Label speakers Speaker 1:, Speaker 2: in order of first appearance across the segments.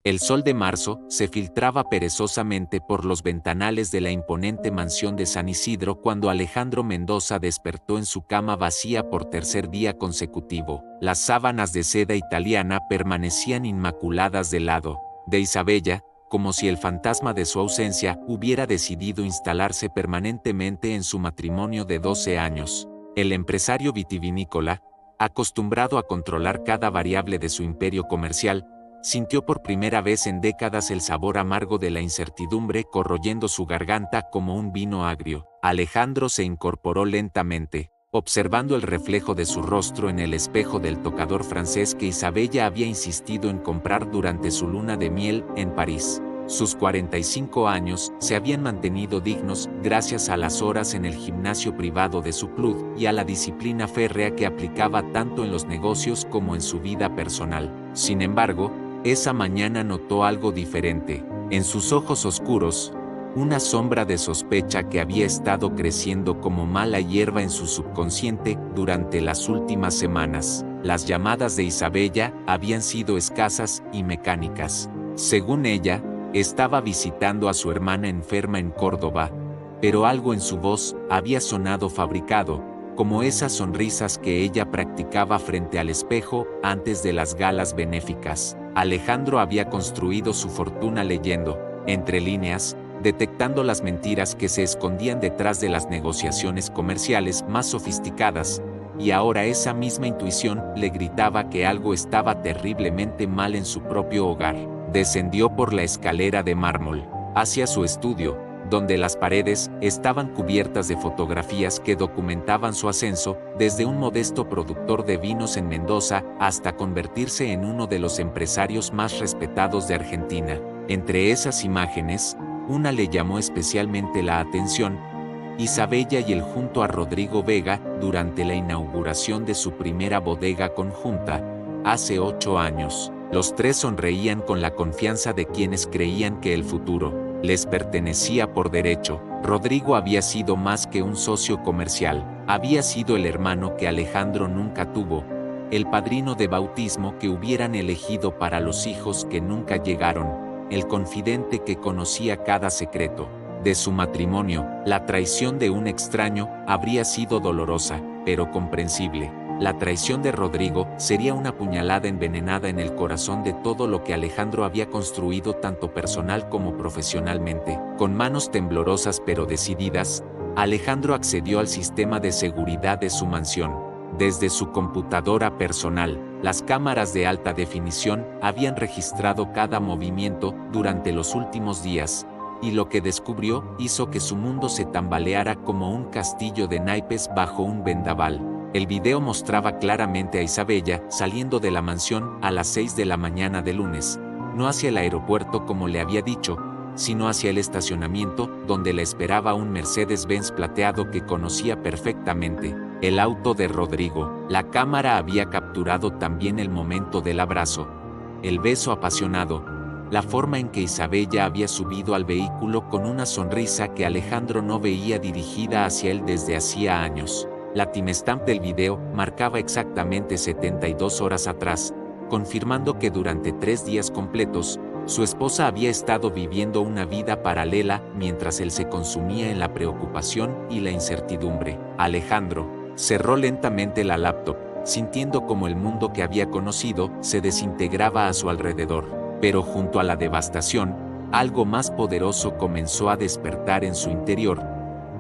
Speaker 1: El sol de marzo se filtraba perezosamente por los ventanales de la imponente mansión de San Isidro cuando Alejandro Mendoza despertó en su cama vacía por tercer día consecutivo. Las sábanas de seda italiana permanecían inmaculadas del lado de Isabella, como si el fantasma de su ausencia hubiera decidido instalarse permanentemente en su matrimonio de 12 años. El empresario vitivinícola, acostumbrado a controlar cada variable de su imperio comercial, sintió por primera vez en décadas el sabor amargo de la incertidumbre corroyendo su garganta como un vino agrio. Alejandro se incorporó lentamente, observando el reflejo de su rostro en el espejo del tocador francés que Isabella había insistido en comprar durante su luna de miel en París. Sus 45 años se habían mantenido dignos gracias a las horas en el gimnasio privado de su club y a la disciplina férrea que aplicaba tanto en los negocios como en su vida personal. Sin embargo, esa mañana notó algo diferente. En sus ojos oscuros, una sombra de sospecha que había estado creciendo como mala hierba en su subconsciente durante las últimas semanas. Las llamadas de Isabella habían sido escasas y mecánicas. Según ella, estaba visitando a su hermana enferma en Córdoba, pero algo en su voz había sonado fabricado, como esas sonrisas que ella practicaba frente al espejo antes de las galas benéficas. Alejandro había construido su fortuna leyendo, entre líneas, detectando las mentiras que se escondían detrás de las negociaciones comerciales más sofisticadas, y ahora esa misma intuición le gritaba que algo estaba terriblemente mal en su propio hogar. Descendió por la escalera de mármol, hacia su estudio, donde las paredes estaban cubiertas de fotografías que documentaban su ascenso, desde un modesto productor de vinos en Mendoza hasta convertirse en uno de los empresarios más respetados de Argentina. Entre esas imágenes, una le llamó especialmente la atención: Isabella y él junto a Rodrigo Vega durante la inauguración de su primera bodega conjunta, hace 8 años. Los tres sonreían con la confianza de quienes creían que el futuro les pertenecía por derecho. Rodrigo había sido más que un socio comercial, había sido el hermano que Alejandro nunca tuvo, el padrino de bautismo que hubieran elegido para los hijos que nunca llegaron, el confidente que conocía cada secreto de su matrimonio. La traición de un extraño habría sido dolorosa, pero comprensible. La traición de Rodrigo sería una puñalada envenenada en el corazón de todo lo que Alejandro había construido tanto personal como profesionalmente. Con manos temblorosas pero decididas, Alejandro accedió al sistema de seguridad de su mansión. Desde su computadora personal, las cámaras de alta definición habían registrado cada movimiento durante los últimos días, y lo que descubrió hizo que su mundo se tambaleara como un castillo de naipes bajo un vendaval. El video mostraba claramente a Isabella saliendo de la mansión a las 6 de la mañana de lunes, no hacia el aeropuerto como le había dicho, sino hacia el estacionamiento donde la esperaba un Mercedes-Benz plateado que conocía perfectamente, el auto de Rodrigo. La cámara había capturado también el momento del abrazo, el beso apasionado, la forma en que Isabella había subido al vehículo con una sonrisa que Alejandro no veía dirigida hacia él desde hacía años. La timestamp del video marcaba exactamente 72 horas atrás, confirmando que durante 3 días completos, su esposa había estado viviendo una vida paralela mientras él se consumía en la preocupación y la incertidumbre. Alejandro cerró lentamente la laptop, sintiendo como el mundo que había conocido se desintegraba a su alrededor. Pero junto a la devastación, algo más poderoso comenzó a despertar en su interior.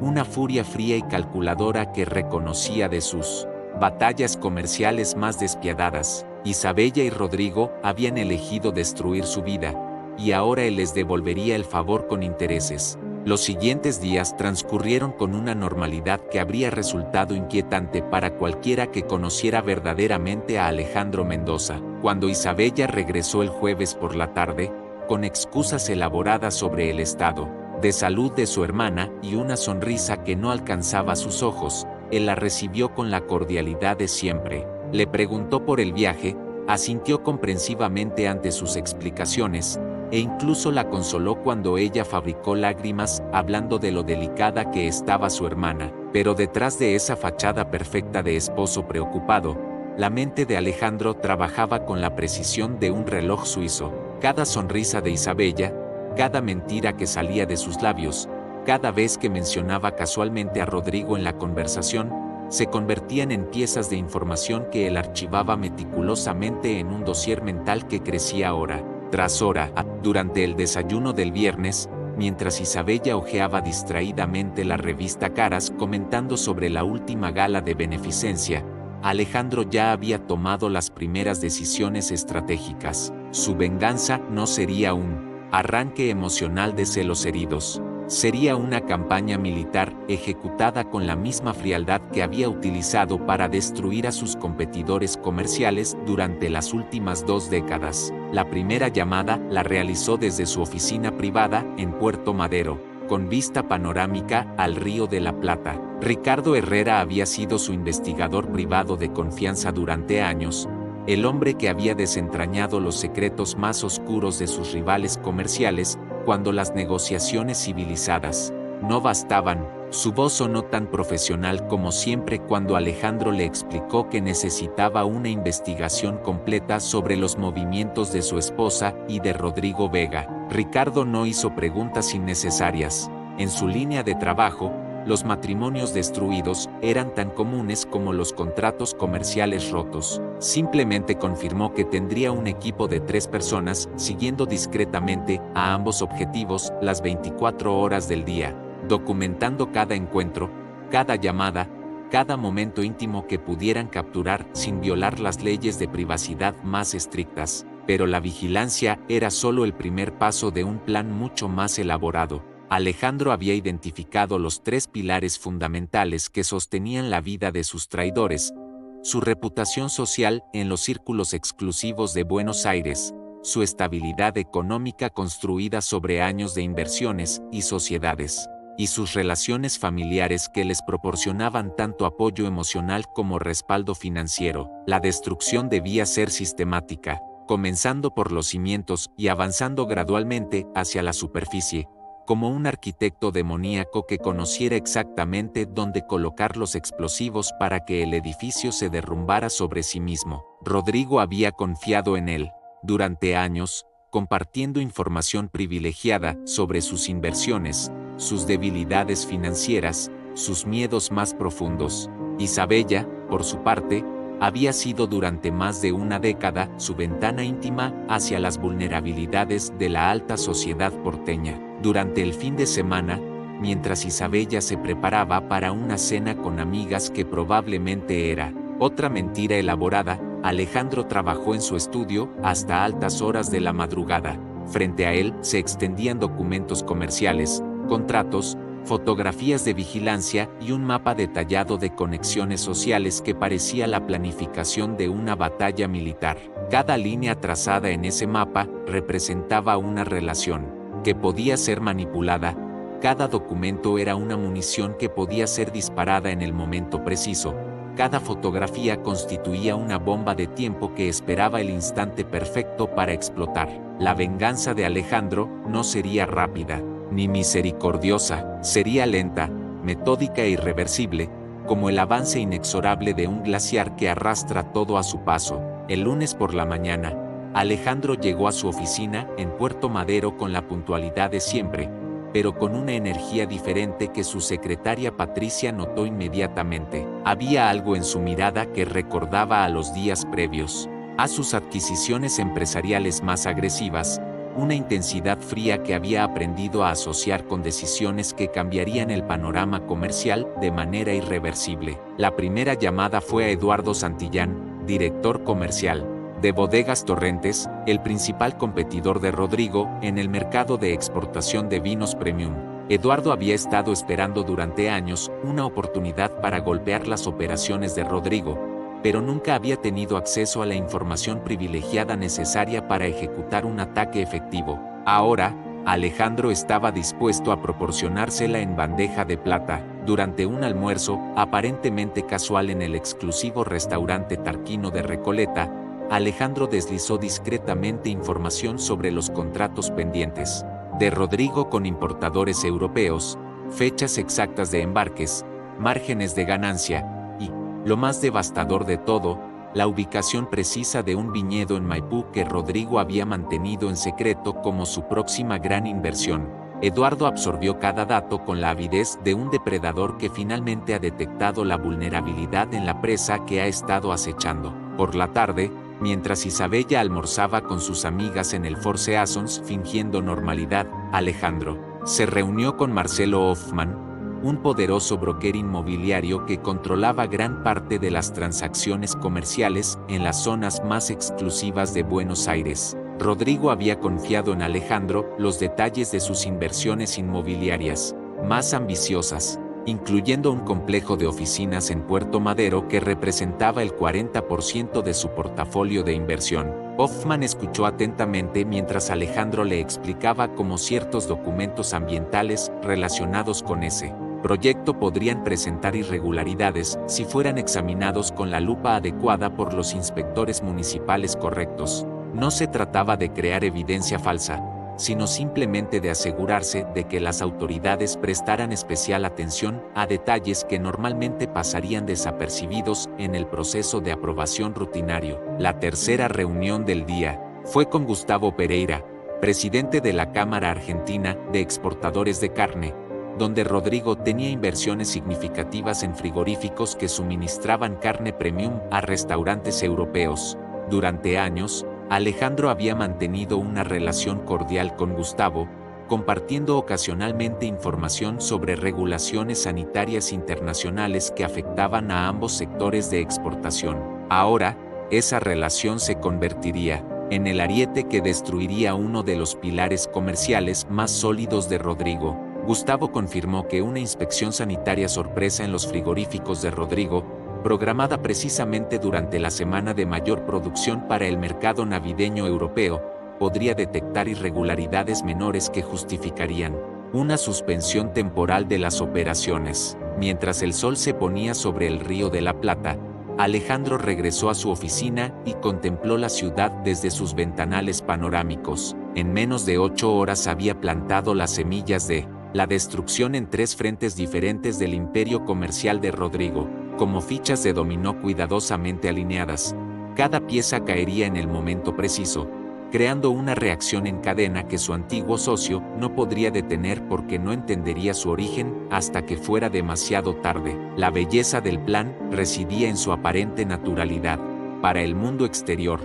Speaker 1: Una furia fría y calculadora que reconocía de sus batallas comerciales más despiadadas. Isabella y Rodrigo habían elegido destruir su vida, y ahora él les devolvería el favor con intereses. Los siguientes días transcurrieron con una normalidad que habría resultado inquietante para cualquiera que conociera verdaderamente a Alejandro Mendoza. Cuando Isabella regresó el jueves por la tarde, con excusas elaboradas sobre el estado de salud de su hermana y una sonrisa que no alcanzaba sus ojos, él la recibió con la cordialidad de siempre. Le preguntó por el viaje, asintió comprensivamente ante sus explicaciones, e incluso la consoló cuando ella fabricó lágrimas hablando de lo delicada que estaba su hermana. Pero detrás de esa fachada perfecta de esposo preocupado, la mente de Alejandro trabajaba con la precisión de un reloj suizo. Cada sonrisa de Isabella, cada mentira que salía de sus labios, cada vez que mencionaba casualmente a Rodrigo en la conversación, se convertían en piezas de información que él archivaba meticulosamente en un dossier mental que crecía hora tras hora. Durante el desayuno del viernes, mientras Isabella hojeaba distraídamente la revista Caras comentando sobre la última gala de beneficencia, Alejandro ya había tomado las primeras decisiones estratégicas. Su venganza no sería un arranque emocional de celos heridos. Sería una campaña militar ejecutada con la misma frialdad que había utilizado para destruir a sus competidores comerciales durante las últimas 2 décadas. La primera llamada la realizó desde su oficina privada en Puerto Madero, con vista panorámica al Río de la Plata. Ricardo Herrera había sido su investigador privado de confianza durante años, el hombre que había desentrañado los secretos más oscuros de sus rivales comerciales. Cuando las negociaciones civilizadas no bastaban, su voz sonó tan profesional como siempre cuando Alejandro le explicó que necesitaba una investigación completa sobre los movimientos de su esposa y de Rodrigo Vega. Ricardo no hizo preguntas innecesarias. En su línea de trabajo, los matrimonios destruidos eran tan comunes como los contratos comerciales rotos. Simplemente confirmó que tendría un equipo de 3 personas siguiendo discretamente a ambos objetivos las 24 horas del día, documentando cada encuentro, cada llamada, cada momento íntimo que pudieran capturar sin violar las leyes de privacidad más estrictas. Pero la vigilancia era solo el primer paso de un plan mucho más elaborado. Alejandro había identificado los 3 pilares fundamentales que sostenían la vida de sus traidores: su reputación social en los círculos exclusivos de Buenos Aires, su estabilidad económica construida sobre años de inversiones y sociedades, y sus relaciones familiares que les proporcionaban tanto apoyo emocional como respaldo financiero. La destrucción debía ser sistemática, comenzando por los cimientos y avanzando gradualmente hacia la superficie, como un arquitecto demoníaco que conociera exactamente dónde colocar los explosivos para que el edificio se derrumbara sobre sí mismo. Rodrigo había confiado en él, durante años, compartiendo información privilegiada sobre sus inversiones, sus debilidades financieras, sus miedos más profundos. Isabella, por su parte, había sido durante más de una década su ventana íntima hacia las vulnerabilidades de la alta sociedad porteña. Durante el fin de semana, mientras Isabella se preparaba para una cena con amigas que probablemente era otra mentira elaborada, Alejandro trabajó en su estudio hasta altas horas de la madrugada. Frente a él se extendían documentos comerciales, contratos, fotografías de vigilancia y un mapa detallado de conexiones sociales que parecía la planificación de una batalla militar. Cada línea trazada en ese mapa representaba una relación que podía ser manipulada. Cada documento era una munición que podía ser disparada en el momento preciso. Cada fotografía constituía una bomba de tiempo que esperaba el instante perfecto para explotar. La venganza de Alejandro no sería rápida ni misericordiosa, sería lenta, metódica e irreversible, como el avance inexorable de un glaciar que arrastra todo a su paso. El lunes por la mañana, Alejandro llegó a su oficina en Puerto Madero con la puntualidad de siempre, pero con una energía diferente que su secretaria Patricia notó inmediatamente. Había algo en su mirada que recordaba a los días previos, a sus adquisiciones empresariales más agresivas, una intensidad fría que había aprendido a asociar con decisiones que cambiarían el panorama comercial de manera irreversible. La primera llamada fue a Eduardo Santillán, director comercial de Bodegas Torrentes, el principal competidor de Rodrigo en el mercado de exportación de vinos premium. Eduardo había estado esperando durante años una oportunidad para golpear las operaciones de Rodrigo, pero nunca había tenido acceso a la información privilegiada necesaria para ejecutar un ataque efectivo. Ahora, Alejandro estaba dispuesto a proporcionársela en bandeja de plata. Durante un almuerzo, aparentemente casual en el exclusivo restaurante Tarquino de Recoleta, Alejandro deslizó discretamente información sobre los contratos pendientes de Rodrigo con importadores europeos, fechas exactas de embarques, márgenes de ganancia y, lo más devastador de todo, la ubicación precisa de un viñedo en Maipú que Rodrigo había mantenido en secreto como su próxima gran inversión. Eduardo absorbió cada dato con la avidez de un depredador que finalmente ha detectado la vulnerabilidad en la presa que ha estado acechando. Por la tarde, mientras Isabella almorzaba con sus amigas en el Four Seasons fingiendo normalidad, Alejandro se reunió con Marcelo Hoffman, un poderoso broker inmobiliario que controlaba gran parte de las transacciones comerciales en las zonas más exclusivas de Buenos Aires. Rodrigo había confiado en Alejandro los detalles de sus inversiones inmobiliarias más ambiciosas, incluyendo un complejo de oficinas en Puerto Madero que representaba el 40% de su portafolio de inversión. Hoffman escuchó atentamente mientras Alejandro le explicaba cómo ciertos documentos ambientales relacionados con ese proyecto podrían presentar irregularidades si fueran examinados con la lupa adecuada por los inspectores municipales correctos. No se trataba de crear evidencia falsa, sino simplemente de asegurarse de que las autoridades prestaran especial atención a detalles que normalmente pasarían desapercibidos en el proceso de aprobación rutinario. La tercera reunión del día fue con Gustavo Pereira, presidente de la Cámara Argentina de Exportadores de Carne, donde Rodrigo tenía inversiones significativas en frigoríficos que suministraban carne premium a restaurantes europeos. Durante años, Alejandro había mantenido una relación cordial con Gustavo, compartiendo ocasionalmente información sobre regulaciones sanitarias internacionales que afectaban a ambos sectores de exportación. Ahora, esa relación se convertiría en el ariete que destruiría uno de los pilares comerciales más sólidos de Rodrigo. Gustavo confirmó que una inspección sanitaria sorpresa en los frigoríficos de Rodrigo, programada precisamente durante la semana de mayor producción para el mercado navideño europeo, podría detectar irregularidades menores que justificarían una suspensión temporal de las operaciones. Mientras el sol se ponía sobre el Río de la Plata, Alejandro regresó a su oficina y contempló la ciudad desde sus ventanales panorámicos. En menos de 8 horas había plantado las semillas de la destrucción en 3 frentes diferentes del imperio comercial de Rodrigo, como fichas de dominó cuidadosamente alineadas. Cada pieza caería en el momento preciso, creando una reacción en cadena que su antiguo socio no podría detener porque no entendería su origen hasta que fuera demasiado tarde. La belleza del plan residía en su aparente naturalidad. Para el mundo exterior,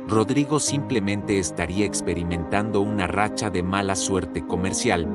Speaker 1: Rodrigo simplemente estaría experimentando una racha de mala suerte comercial,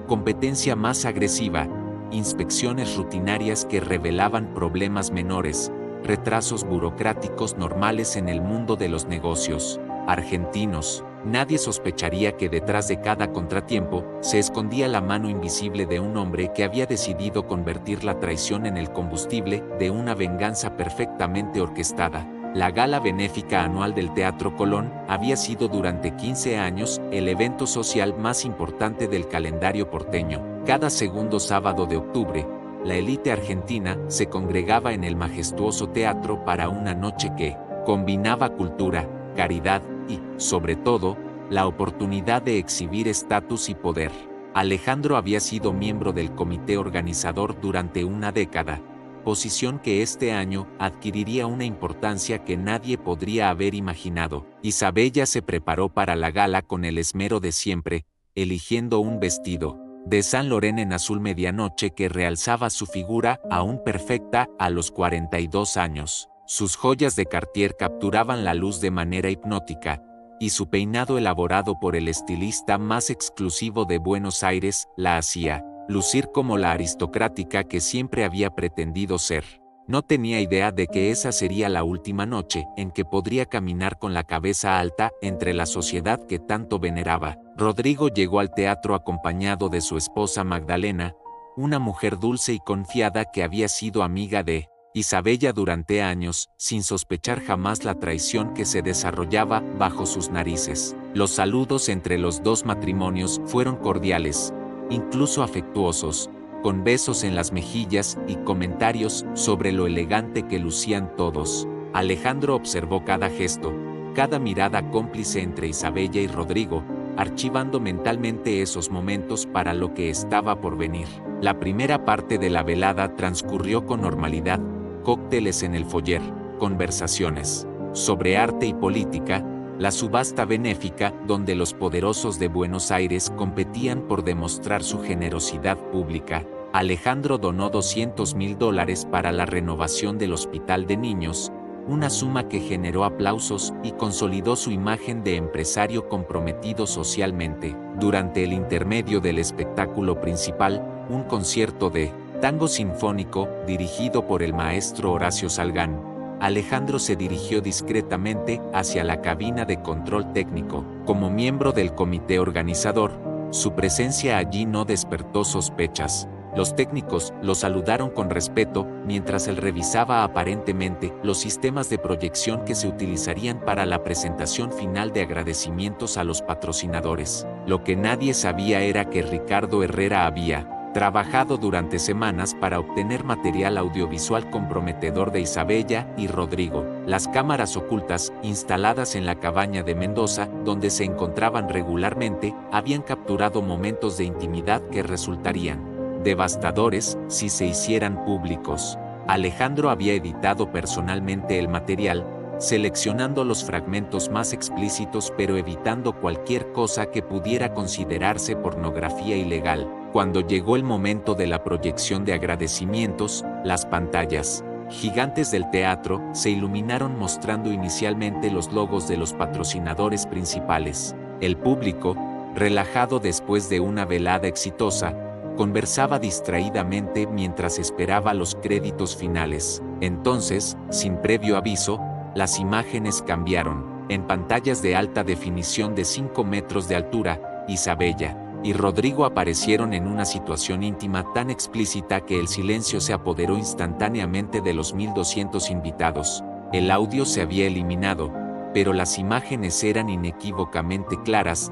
Speaker 1: competencia más agresiva, inspecciones rutinarias que revelaban problemas menores, retrasos burocráticos normales en el mundo de los negocios argentinos. Nadie sospecharía que detrás de cada contratiempo se escondía la mano invisible de un hombre que había decidido convertir la traición en el combustible de una venganza perfectamente orquestada. La gala benéfica anual del Teatro Colón había sido durante 15 años el evento social más importante del calendario porteño. Cada segundo sábado de octubre, la élite argentina se congregaba en el majestuoso teatro para una noche que combinaba cultura, caridad y, sobre todo, la oportunidad de exhibir estatus y poder. Alejandro había sido miembro del comité organizador durante una década, posición que este año adquiriría una importancia que nadie podría haber imaginado. Isabella se preparó para la gala con el esmero de siempre, eligiendo un vestido de Saint Laurent en azul medianoche que realzaba su figura aún perfecta a los 42 años. Sus joyas de Cartier capturaban la luz de manera hipnótica, y su peinado elaborado por el estilista más exclusivo de Buenos Aires la hacía lucir como la aristocrática que siempre había pretendido ser. No tenía idea de que esa sería la última noche en que podría caminar con la cabeza alta entre la sociedad que tanto veneraba. Rodrigo llegó al teatro acompañado de su esposa Magdalena, una mujer dulce y confiada que había sido amiga de Isabella durante años, sin sospechar jamás la traición que se desarrollaba bajo sus narices. Los saludos entre los dos matrimonios fueron cordiales, incluso afectuosos, con besos en las mejillas y comentarios sobre lo elegante que lucían todos. Alejandro observó cada gesto, cada mirada cómplice entre Isabella y Rodrigo, archivando mentalmente esos momentos para lo que estaba por venir. La primera parte de la velada transcurrió con normalidad, cócteles en el foyer, Conversaciones sobre arte y política, la subasta benéfica donde los poderosos de Buenos Aires competían por demostrar su generosidad pública. Alejandro donó $200.000 para la renovación del hospital de niños, una suma que generó aplausos y consolidó su imagen de empresario comprometido socialmente. Durante el intermedio del espectáculo principal, un concierto de tango sinfónico dirigido por el maestro Horacio Salgán, Alejandro se dirigió discretamente hacia la cabina de control técnico. Como miembro del comité organizador, su presencia allí no despertó sospechas. Los técnicos lo saludaron con respeto mientras él revisaba aparentemente los sistemas de proyección que se utilizarían para la presentación final de agradecimientos a los patrocinadores. Lo que nadie sabía era que Ricardo Herrera había trabajado durante semanas para obtener material audiovisual comprometedor de Isabella y Rodrigo. Las cámaras ocultas, instaladas en la cabaña de Mendoza, donde se encontraban regularmente, habían capturado momentos de intimidad que resultarían devastadores si se hicieran públicos. Alejandro había editado personalmente el material, seleccionando los fragmentos más explícitos pero evitando cualquier cosa que pudiera considerarse pornografía ilegal. Cuando llegó el momento de la proyección de agradecimientos, las pantallas gigantes del teatro se iluminaron mostrando inicialmente los logos de los patrocinadores principales. El público, relajado después de una velada exitosa, conversaba distraídamente mientras esperaba los créditos finales. Entonces, sin previo aviso, las imágenes cambiaron. En pantallas de alta definición de 5 metros de altura, Isabella y Rodrigo aparecieron en una situación íntima tan explícita que el silencio se apoderó instantáneamente de los 1.200 invitados. El audio se había eliminado, pero las imágenes eran inequívocamente claras.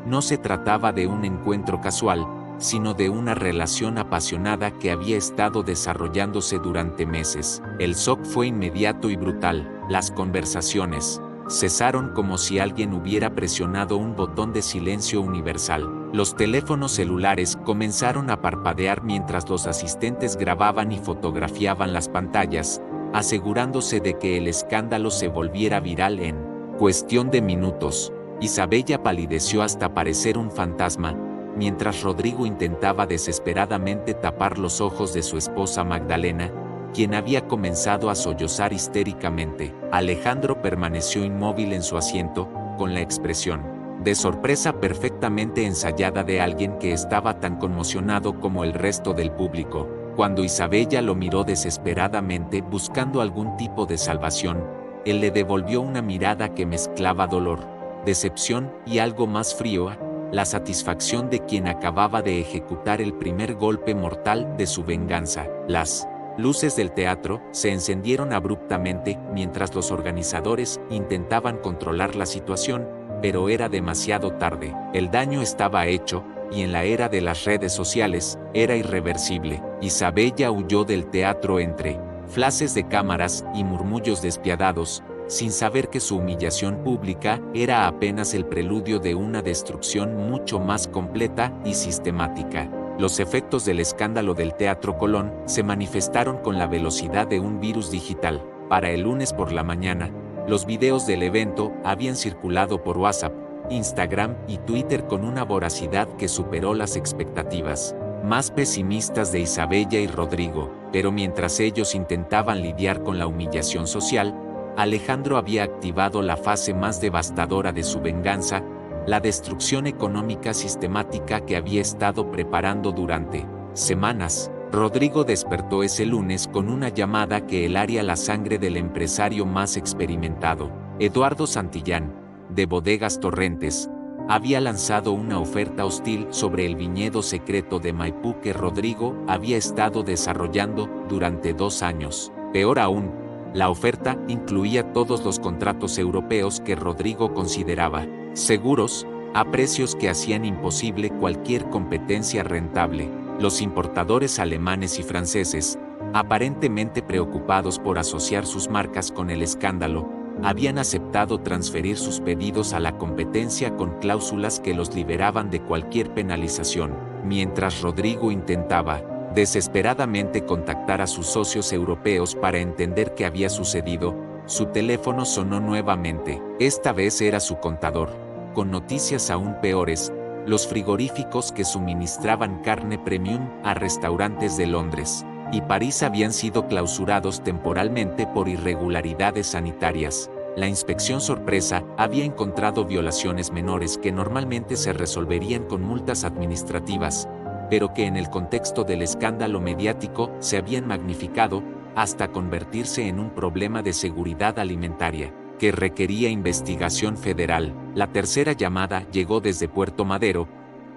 Speaker 1: No se trataba de un encuentro casual, sino de una relación apasionada que había estado desarrollándose durante meses. El shock fue inmediato y brutal. Las conversaciones cesaron como si alguien hubiera presionado un botón de silencio universal. Los teléfonos celulares comenzaron a parpadear mientras los asistentes grababan y fotografiaban las pantallas, asegurándose de que el escándalo se volviera viral en cuestión de minutos. Isabella palideció hasta parecer un fantasma, mientras Rodrigo intentaba desesperadamente tapar los ojos de su esposa Magdalena, quien había comenzado a sollozar histéricamente. Alejandro permaneció inmóvil en su asiento, con la expresión de sorpresa perfectamente ensayada de alguien que estaba tan conmocionado como el resto del público. Cuando Isabella lo miró desesperadamente buscando algún tipo de salvación, él le devolvió una mirada que mezclaba dolor, decepción y algo más frío, la satisfacción de quien acababa de ejecutar el primer golpe mortal de su venganza. Las luces del teatro se encendieron abruptamente mientras los organizadores intentaban controlar la situación, pero era demasiado tarde. El daño estaba hecho, y en la era de las redes sociales, era irreversible. Isabella huyó del teatro entre flashes de cámaras y murmullos despiadados, sin saber que su humillación pública era apenas el preludio de una destrucción mucho más completa y sistemática. Los efectos del escándalo del Teatro Colón se manifestaron con la velocidad de un virus digital. Para el lunes por la mañana, los videos del evento habían circulado por WhatsApp, Instagram y Twitter con una voracidad que superó las expectativas más pesimistas de Isabella y Rodrigo, pero mientras ellos intentaban lidiar con la humillación social, Alejandro había activado la fase más devastadora de su venganza, la destrucción económica sistemática que había estado preparando durante semanas. Rodrigo despertó ese lunes con una llamada que helaría la sangre del empresario más experimentado. Eduardo Santillán, de Bodegas Torrentes, había lanzado una oferta hostil sobre el viñedo secreto de Maipú que Rodrigo había estado desarrollando durante 2 años. Peor aún, la oferta incluía todos los contratos europeos que Rodrigo consideraba seguros, a precios que hacían imposible cualquier competencia rentable. Los importadores alemanes y franceses, aparentemente preocupados por asociar sus marcas con el escándalo, habían aceptado transferir sus pedidos a la competencia con cláusulas que los liberaban de cualquier penalización. Mientras Rodrigo intentaba desesperadamente contactar a sus socios europeos para entender qué había sucedido, Su teléfono sonó nuevamente. Esta vez era su contador. Con noticias aún peores, los frigoríficos que suministraban carne premium a restaurantes de Londres y París habían sido clausurados temporalmente por irregularidades sanitarias. La inspección sorpresa había encontrado violaciones menores que normalmente se resolverían con multas administrativas, pero que en el contexto del escándalo mediático se habían magnificado hasta convertirse en un problema de seguridad alimentaria, que requería investigación federal. La tercera llamada llegó desde Puerto Madero.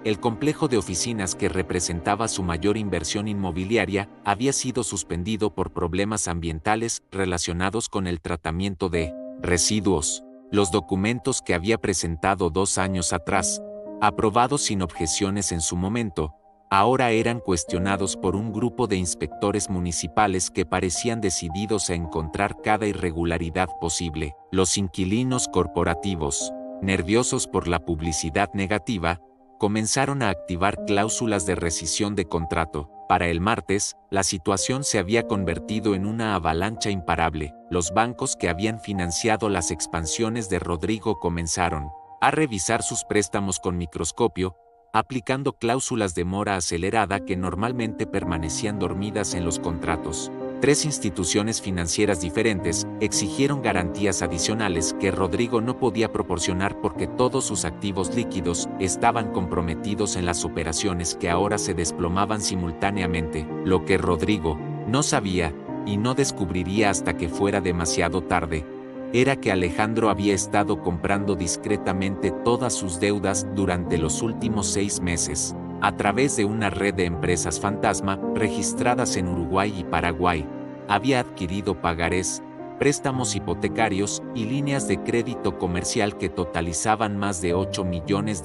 Speaker 1: El complejo de oficinas que representaba su mayor inversión inmobiliaria había sido suspendido por problemas ambientales relacionados con el tratamiento de residuos. Los documentos que había presentado 2 años atrás, aprobados sin objeciones en su momento, ahora eran cuestionados por un grupo de inspectores municipales que parecían decididos a encontrar cada irregularidad posible. Los inquilinos corporativos, nerviosos por la publicidad negativa, comenzaron a activar cláusulas de rescisión de contrato. Para el martes, la situación se había convertido en una avalancha imparable. Los bancos que habían financiado las expansiones de Rodrigo comenzaron a revisar sus préstamos con microscopio, aplicando cláusulas de mora acelerada que normalmente permanecían dormidas en los contratos. 3 instituciones financieras diferentes exigieron garantías adicionales que Rodrigo no podía proporcionar porque todos sus activos líquidos estaban comprometidos en las operaciones que ahora se desplomaban simultáneamente. Lo que Rodrigo no sabía, y no descubriría hasta que fuera demasiado tarde, era que Alejandro había estado comprando discretamente todas sus deudas durante los últimos 6 meses, a través de una red de empresas fantasma registradas en Uruguay y Paraguay. Había adquirido pagarés, préstamos hipotecarios y líneas de crédito comercial que totalizaban más de $8 millones.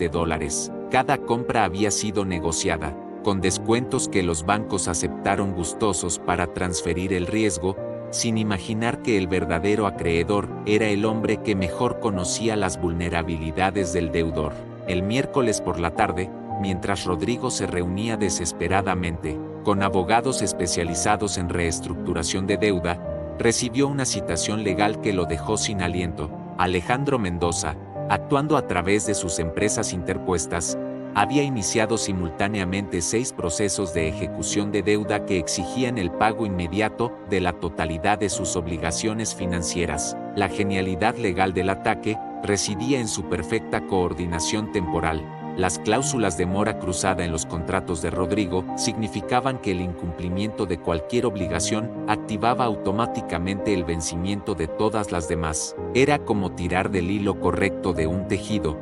Speaker 1: Cada compra había sido negociada, con descuentos que los bancos aceptaron gustosos para transferir el riesgo, sin imaginar que el verdadero acreedor era el hombre que mejor conocía las vulnerabilidades del deudor. El miércoles por la tarde, mientras Rodrigo se reunía desesperadamente con abogados especializados en reestructuración de deuda, recibió una citación legal que lo dejó sin aliento. Alejandro Mendoza, actuando a través de sus empresas interpuestas, había iniciado simultáneamente 6 procesos de ejecución de deuda que exigían el pago inmediato de la totalidad de sus obligaciones financieras. La genialidad legal del ataque residía en su perfecta coordinación temporal. Las cláusulas de mora cruzada en los contratos de Rodrigo significaban que el incumplimiento de cualquier obligación activaba automáticamente el vencimiento de todas las demás. Era como tirar del hilo correcto de un tejido.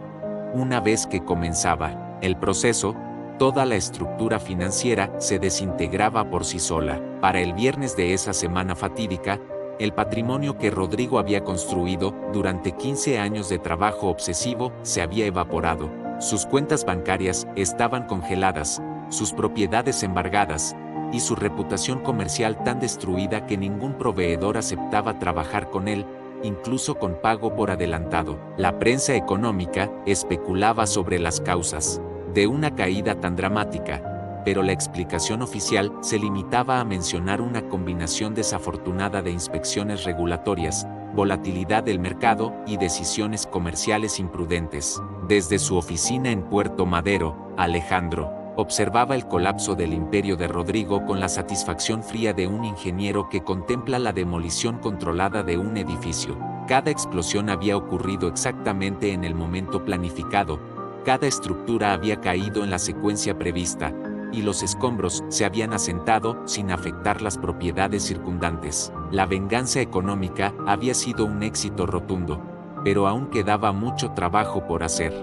Speaker 1: Una vez que comenzaba el proceso, toda la estructura financiera se desintegraba por sí sola. Para el viernes de esa semana fatídica, el patrimonio que Rodrigo había construido durante 15 años de trabajo obsesivo se había evaporado. Sus cuentas bancarias estaban congeladas, sus propiedades embargadas, y su reputación comercial tan destruida que ningún proveedor aceptaba trabajar con él, incluso con pago por adelantado. La prensa económica especulaba sobre las causas de una caída tan dramática, pero la explicación oficial se limitaba a mencionar una combinación desafortunada de inspecciones regulatorias, volatilidad del mercado y decisiones comerciales imprudentes. Desde su oficina en Puerto Madero, Alejandro observaba el colapso del imperio de Rodrigo con la satisfacción fría de un ingeniero que contempla la demolición controlada de un edificio. Cada explosión había ocurrido exactamente en el momento planificado, cada estructura había caído en la secuencia prevista, y los escombros se habían asentado sin afectar las propiedades circundantes. La venganza económica había sido un éxito rotundo, pero aún quedaba mucho trabajo por hacer.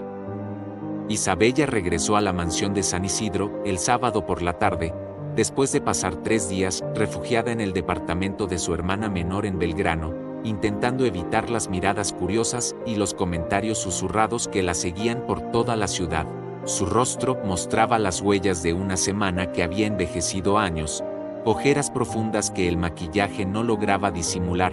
Speaker 1: Isabella regresó a la mansión de San Isidro el sábado por la tarde, después de pasar 3 días refugiada en el departamento de su hermana menor en Belgrano, intentando evitar las miradas curiosas y los comentarios susurrados que la seguían por toda la ciudad. Su rostro mostraba las huellas de una semana que había envejecido años, ojeras profundas que el maquillaje no lograba disimular,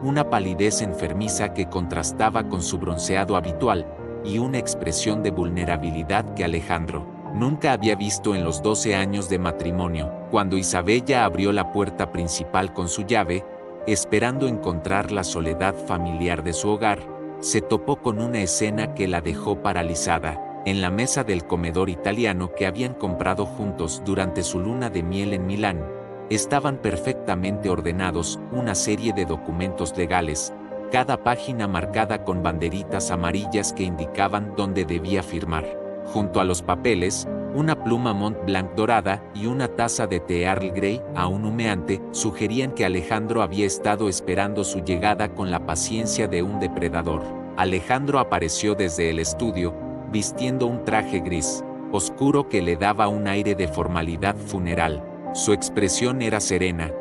Speaker 1: una palidez enfermiza que contrastaba con su bronceado habitual, y una expresión de vulnerabilidad que Alejandro nunca había visto en los 12 años de matrimonio. Cuando Isabella abrió la puerta principal con su llave, esperando encontrar la soledad familiar de su hogar, se topó con una escena que la dejó paralizada. En la mesa del comedor italiano que habían comprado juntos durante su luna de miel en Milán, estaban perfectamente ordenados una serie de documentos legales, cada página marcada con banderitas amarillas que indicaban dónde debía firmar. Junto a los papeles, una pluma Mont Blanc dorada y una taza de té Earl Grey, aún humeante, sugerían que Alejandro había estado esperando su llegada con la paciencia de un depredador. Alejandro apareció desde el estudio, vistiendo un traje gris, oscuro que le daba un aire de formalidad funeral. Su expresión era serena,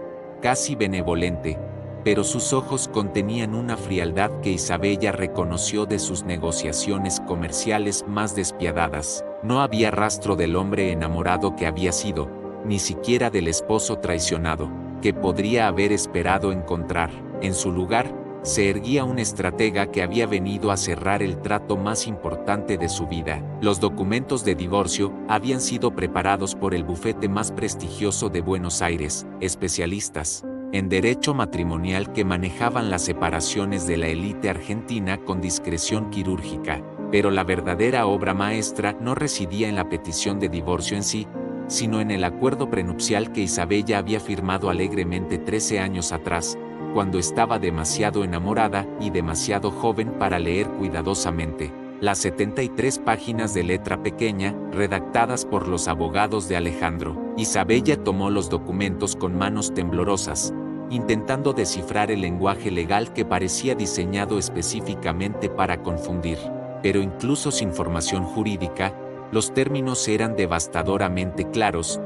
Speaker 1: casi benevolente, pero sus ojos contenían una frialdad que Isabella reconoció de sus negociaciones comerciales más despiadadas. No había rastro del hombre enamorado que había sido, ni siquiera del esposo traicionado, que podría haber esperado encontrar. En su lugar, se erguía un estratega que había venido a cerrar el trato más importante de su vida. Los documentos de divorcio habían sido preparados por el bufete más prestigioso de Buenos Aires, especialistas en derecho matrimonial que manejaban las separaciones de la élite argentina con discreción quirúrgica. Pero la verdadera obra maestra no residía en la petición de divorcio en sí, sino en el acuerdo prenupcial que Isabella había firmado alegremente 13 años atrás, cuando estaba demasiado enamorada y demasiado joven para leer cuidadosamente las 73 páginas de letra pequeña, redactadas por los abogados de Alejandro. Isabella tomó los documentos con manos temblorosas, intentando descifrar el lenguaje legal que parecía diseñado específicamente para confundir. Pero incluso sin formación jurídica, los términos eran devastadoramente claros.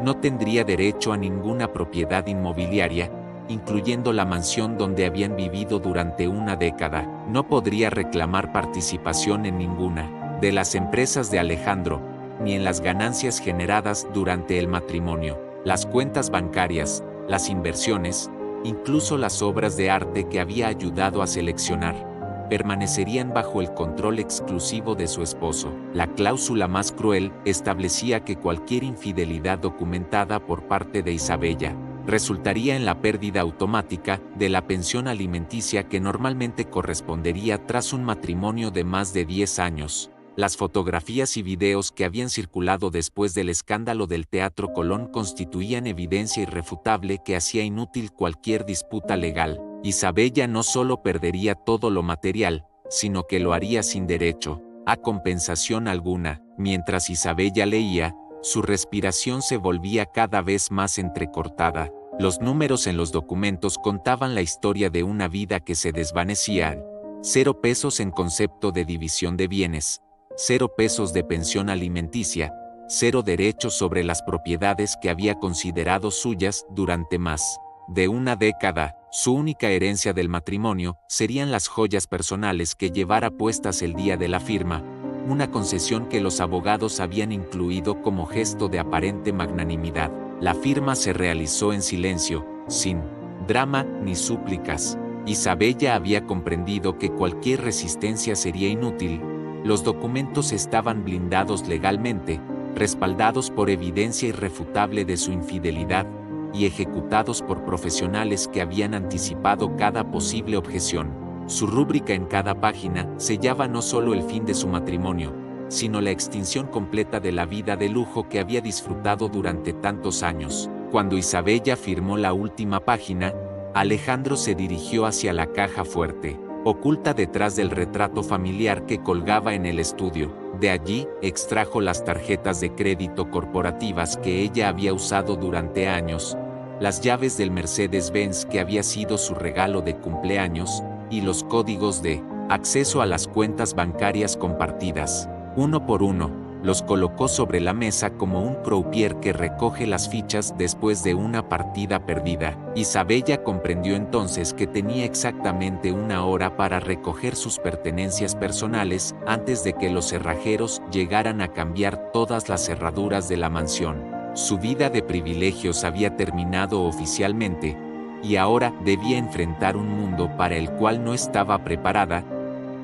Speaker 1: No tendría derecho a ninguna propiedad inmobiliaria, incluyendo la mansión donde habían vivido durante una década. No podría reclamar participación en ninguna de las empresas de Alejandro, ni en las ganancias generadas durante el matrimonio, las cuentas bancarias, las inversiones, incluso las obras de arte que había ayudado a seleccionar, permanecerían bajo el control exclusivo de su esposo. La cláusula más cruel establecía que cualquier infidelidad documentada por parte de Isabella resultaría en la pérdida automática de la pensión alimenticia que normalmente correspondería tras un matrimonio de más de 10 años. Las fotografías y videos que habían circulado después del escándalo del Teatro Colón constituían evidencia irrefutable que hacía inútil cualquier disputa legal. Isabella no solo perdería todo lo material, sino que lo haría sin derecho a compensación alguna. Mientras Isabella leía, su respiración se volvía cada vez más entrecortada. Los números en los documentos contaban la historia de una vida que se desvanecía. 0 pesos en concepto de división de bienes, 0 pesos de pensión alimenticia, 0 derechos sobre las propiedades que había considerado suyas durante más de una década. Su única herencia del matrimonio serían las joyas personales que llevara puestas el día de la firma, una concesión que los abogados habían incluido como gesto de aparente magnanimidad. La firma se realizó en silencio, sin drama ni súplicas. Isabella había comprendido que cualquier resistencia sería inútil. Los documentos estaban blindados legalmente, respaldados por evidencia irrefutable de su infidelidad, y ejecutados por profesionales que habían anticipado cada posible objeción. Su rúbrica en cada página sellaba no solo el fin de su matrimonio, sino la extinción completa de la vida de lujo que había disfrutado durante tantos años. Cuando Isabella firmó la última página, Alejandro se dirigió hacia la caja fuerte, oculta detrás del retrato familiar que colgaba en el estudio. De allí, extrajo las tarjetas de crédito corporativas que ella había usado durante años, las llaves del Mercedes-Benz que había sido su regalo de cumpleaños, y los códigos de acceso a las cuentas bancarias compartidas. Uno por uno, los colocó sobre la mesa como un croupier que recoge las fichas después de una partida perdida. Isabella comprendió entonces que tenía exactamente 1 hora para recoger sus pertenencias personales antes de que los cerrajeros llegaran a cambiar todas las cerraduras de la mansión. Su vida de privilegios había terminado oficialmente, y ahora debía enfrentar un mundo para el cual no estaba preparada,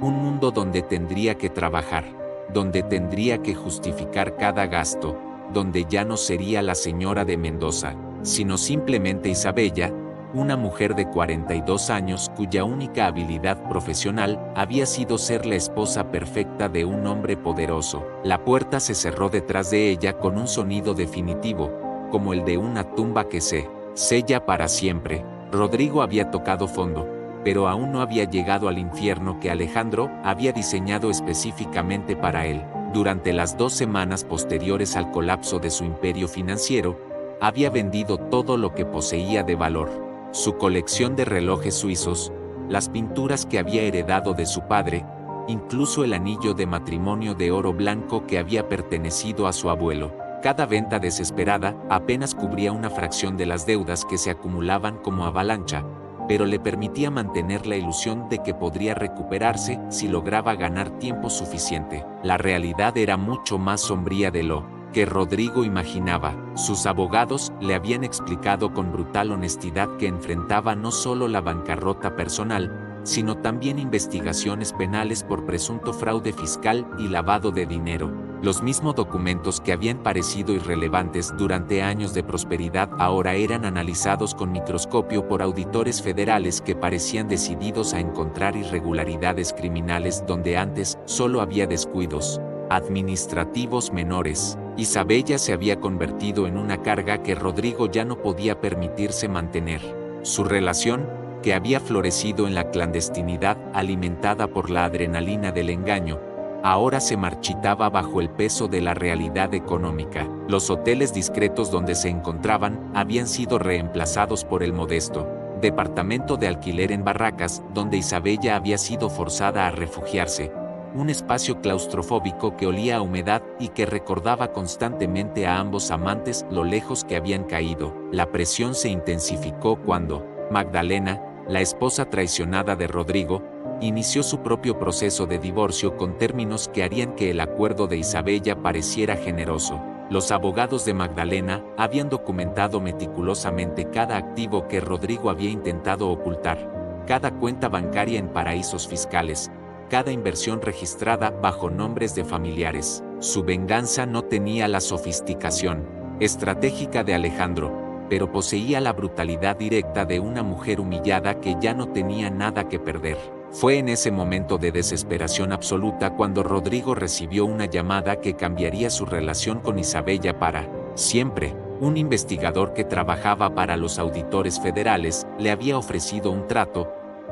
Speaker 1: un mundo donde tendría que trabajar, donde tendría que justificar cada gasto, donde ya no sería la señora de Mendoza, sino simplemente Isabella, una mujer de 42 años cuya única habilidad profesional había sido ser la esposa perfecta de un hombre poderoso. La puerta se cerró detrás de ella con un sonido definitivo, como el de una tumba que se sella para siempre. Rodrigo había tocado fondo, pero aún no había llegado al infierno que Alejandro había diseñado específicamente para él. Durante las 2 semanas posteriores al colapso de su imperio financiero, había vendido todo lo que poseía de valor. Su colección de relojes suizos, las pinturas que había heredado de su padre, incluso el anillo de matrimonio de oro blanco que había pertenecido a su abuelo. Cada venta desesperada apenas cubría una fracción de las deudas que se acumulaban como avalancha, pero le permitía mantener la ilusión de que podría recuperarse si lograba ganar tiempo suficiente. La realidad era mucho más sombría de lo que Rodrigo imaginaba. Sus abogados le habían explicado con brutal honestidad que enfrentaba no solo la bancarrota personal, sino también investigaciones penales por presunto fraude fiscal y lavado de dinero. Los mismos documentos que habían parecido irrelevantes durante años de prosperidad ahora eran analizados con microscopio por auditores federales que parecían decididos a encontrar irregularidades criminales donde antes solo había descuidos administrativos menores. Isabella se había convertido en una carga que Rodrigo ya no podía permitirse mantener. Su relación, que había florecido en la clandestinidad alimentada por la adrenalina del engaño, ahora se marchitaba bajo el peso de la realidad económica. Los hoteles discretos donde se encontraban habían sido reemplazados por el modesto departamento de alquiler en Barracas, donde Isabella había sido forzada a refugiarse. Un espacio claustrofóbico que olía a humedad y que recordaba constantemente a ambos amantes lo lejos que habían caído. La presión se intensificó cuando Magdalena, la esposa traicionada de Rodrigo, inició su propio proceso de divorcio con términos que harían que el acuerdo de Isabella pareciera generoso. Los abogados de Magdalena habían documentado meticulosamente cada activo que Rodrigo había intentado ocultar, cada cuenta bancaria en paraísos fiscales, cada inversión registrada bajo nombres de familiares. Su venganza no tenía la sofisticación estratégica de Alejandro, pero poseía la brutalidad directa de una mujer humillada que ya no tenía nada que perder. Fue en ese momento de desesperación absoluta cuando Rodrigo recibió una llamada que cambiaría su relación con Isabella para siempre. Un investigador que trabajaba para los auditores federales le había ofrecido un trato,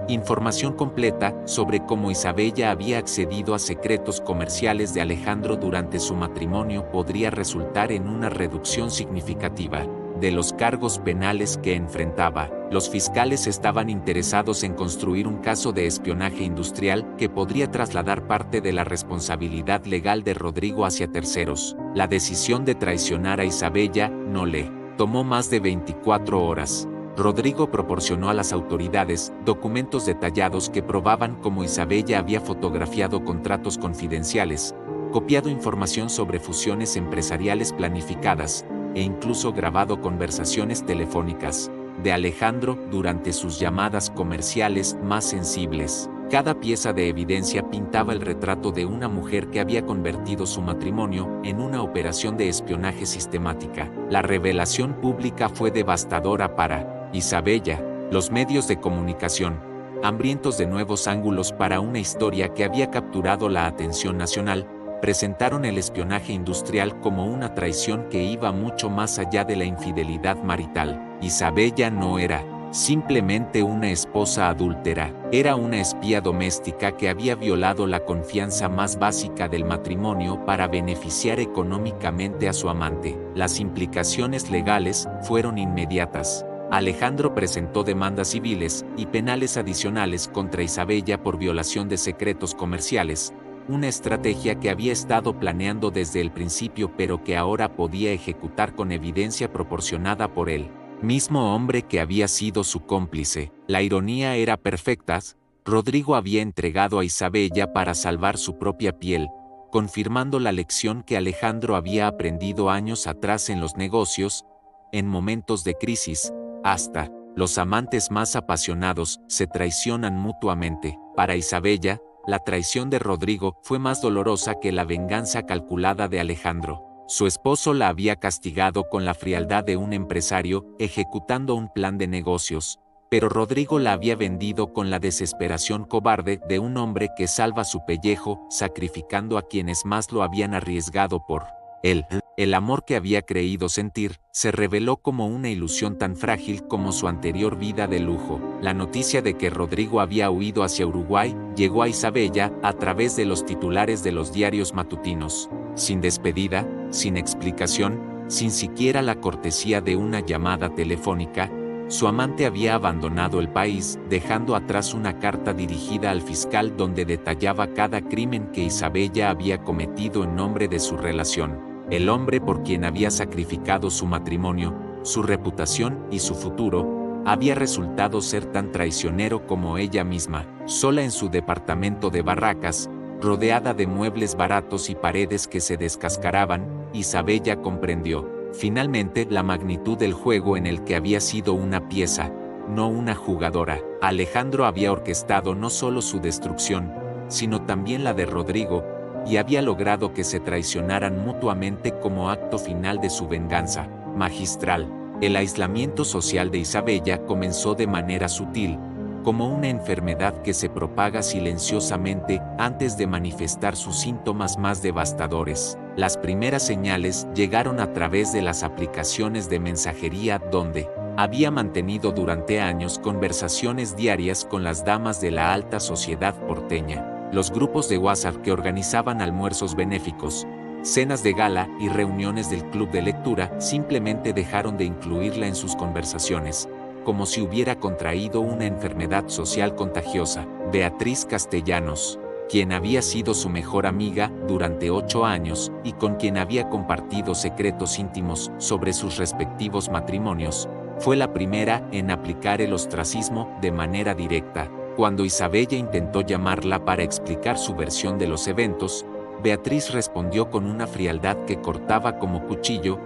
Speaker 1: información completa sobre cómo Isabella había accedido a secretos comerciales de Alejandro durante su matrimonio podría resultar en una reducción significativa de los cargos penales que enfrentaba. Los fiscales estaban interesados en construir un caso de espionaje industrial que podría trasladar parte de la responsabilidad legal de Rodrigo hacia terceros. La decisión de traicionar a Isabella no le tomó más de 24 horas. Rodrigo proporcionó a las autoridades documentos detallados que probaban cómo Isabella había fotografiado contratos confidenciales, copiado información sobre fusiones empresariales planificadas, e incluso grabado conversaciones telefónicas de Alejandro durante sus llamadas comerciales más sensibles. Cada pieza de evidencia pintaba el retrato de una mujer que había convertido su matrimonio en una operación de espionaje sistemática. La revelación pública fue devastadora para Isabella. Los medios de comunicación, hambrientos de nuevos ángulos para una historia que había capturado la atención nacional, presentaron el espionaje industrial como una traición que iba mucho más allá de la infidelidad marital. Isabella no era simplemente una esposa adúltera, era una espía doméstica que había violado la confianza más básica del matrimonio para beneficiar económicamente a su amante. Las implicaciones legales fueron inmediatas. Alejandro presentó demandas civiles y penales adicionales contra Isabella por violación de secretos comerciales, una estrategia que había estado planeando desde el principio pero que ahora podía ejecutar con evidencia proporcionada por él mismo hombre que había sido su cómplice. La ironía era perfecta. Rodrigo había entregado a Isabella para salvar su propia piel, confirmando la lección que Alejandro había aprendido años atrás en los negocios. En momentos de crisis, hasta los amantes más apasionados se traicionan mutuamente. Para Isabella, la traición de Rodrigo fue más dolorosa que la venganza calculada de Alejandro. Su esposo la había castigado con la frialdad de un empresario ejecutando un plan de negocios, pero Rodrigo la había vendido con la desesperación cobarde de un hombre que salva su pellejo, sacrificando a quienes más lo habían arriesgado por él. El amor que había creído sentir se reveló como una ilusión tan frágil como su anterior vida de lujo. La noticia de que Rodrigo había huido hacia Uruguay llegó a Isabella a través de los titulares de los diarios matutinos. Sin despedida, sin explicación, sin siquiera la cortesía de una llamada telefónica, su amante había abandonado el país, dejando atrás una carta dirigida al fiscal donde detallaba cada crimen que Isabella había cometido en nombre de su relación. El hombre por quien había sacrificado su matrimonio, su reputación y su futuro, había resultado ser tan traicionero como ella misma. Sola en su departamento de Barracas, rodeada de muebles baratos y paredes que se descascaraban, Isabella comprendió, finalmente, la magnitud del juego en el que había sido una pieza, no una jugadora. Alejandro había orquestado no solo su destrucción, sino también la de Rodrigo, y había logrado que se traicionaran mutuamente como acto final de su venganza magistral. El aislamiento social de Isabella comenzó de manera sutil, como una enfermedad que se propaga silenciosamente antes de manifestar sus síntomas más devastadores. Las primeras señales llegaron a través de las aplicaciones de mensajería donde había mantenido durante años conversaciones diarias con las damas de la alta sociedad porteña. Los grupos de WhatsApp que organizaban almuerzos benéficos, cenas de gala y reuniones del club de lectura simplemente dejaron de incluirla en sus conversaciones, como si hubiera contraído una enfermedad social contagiosa. Beatriz Castellanos, quien había sido su mejor amiga durante 8 años y con quien había compartido secretos íntimos sobre sus respectivos matrimonios, fue la primera en aplicar el ostracismo de manera directa. Cuando Isabella intentó llamarla para explicar su versión de los eventos, Beatriz respondió con una frialdad que cortaba como cuchillo.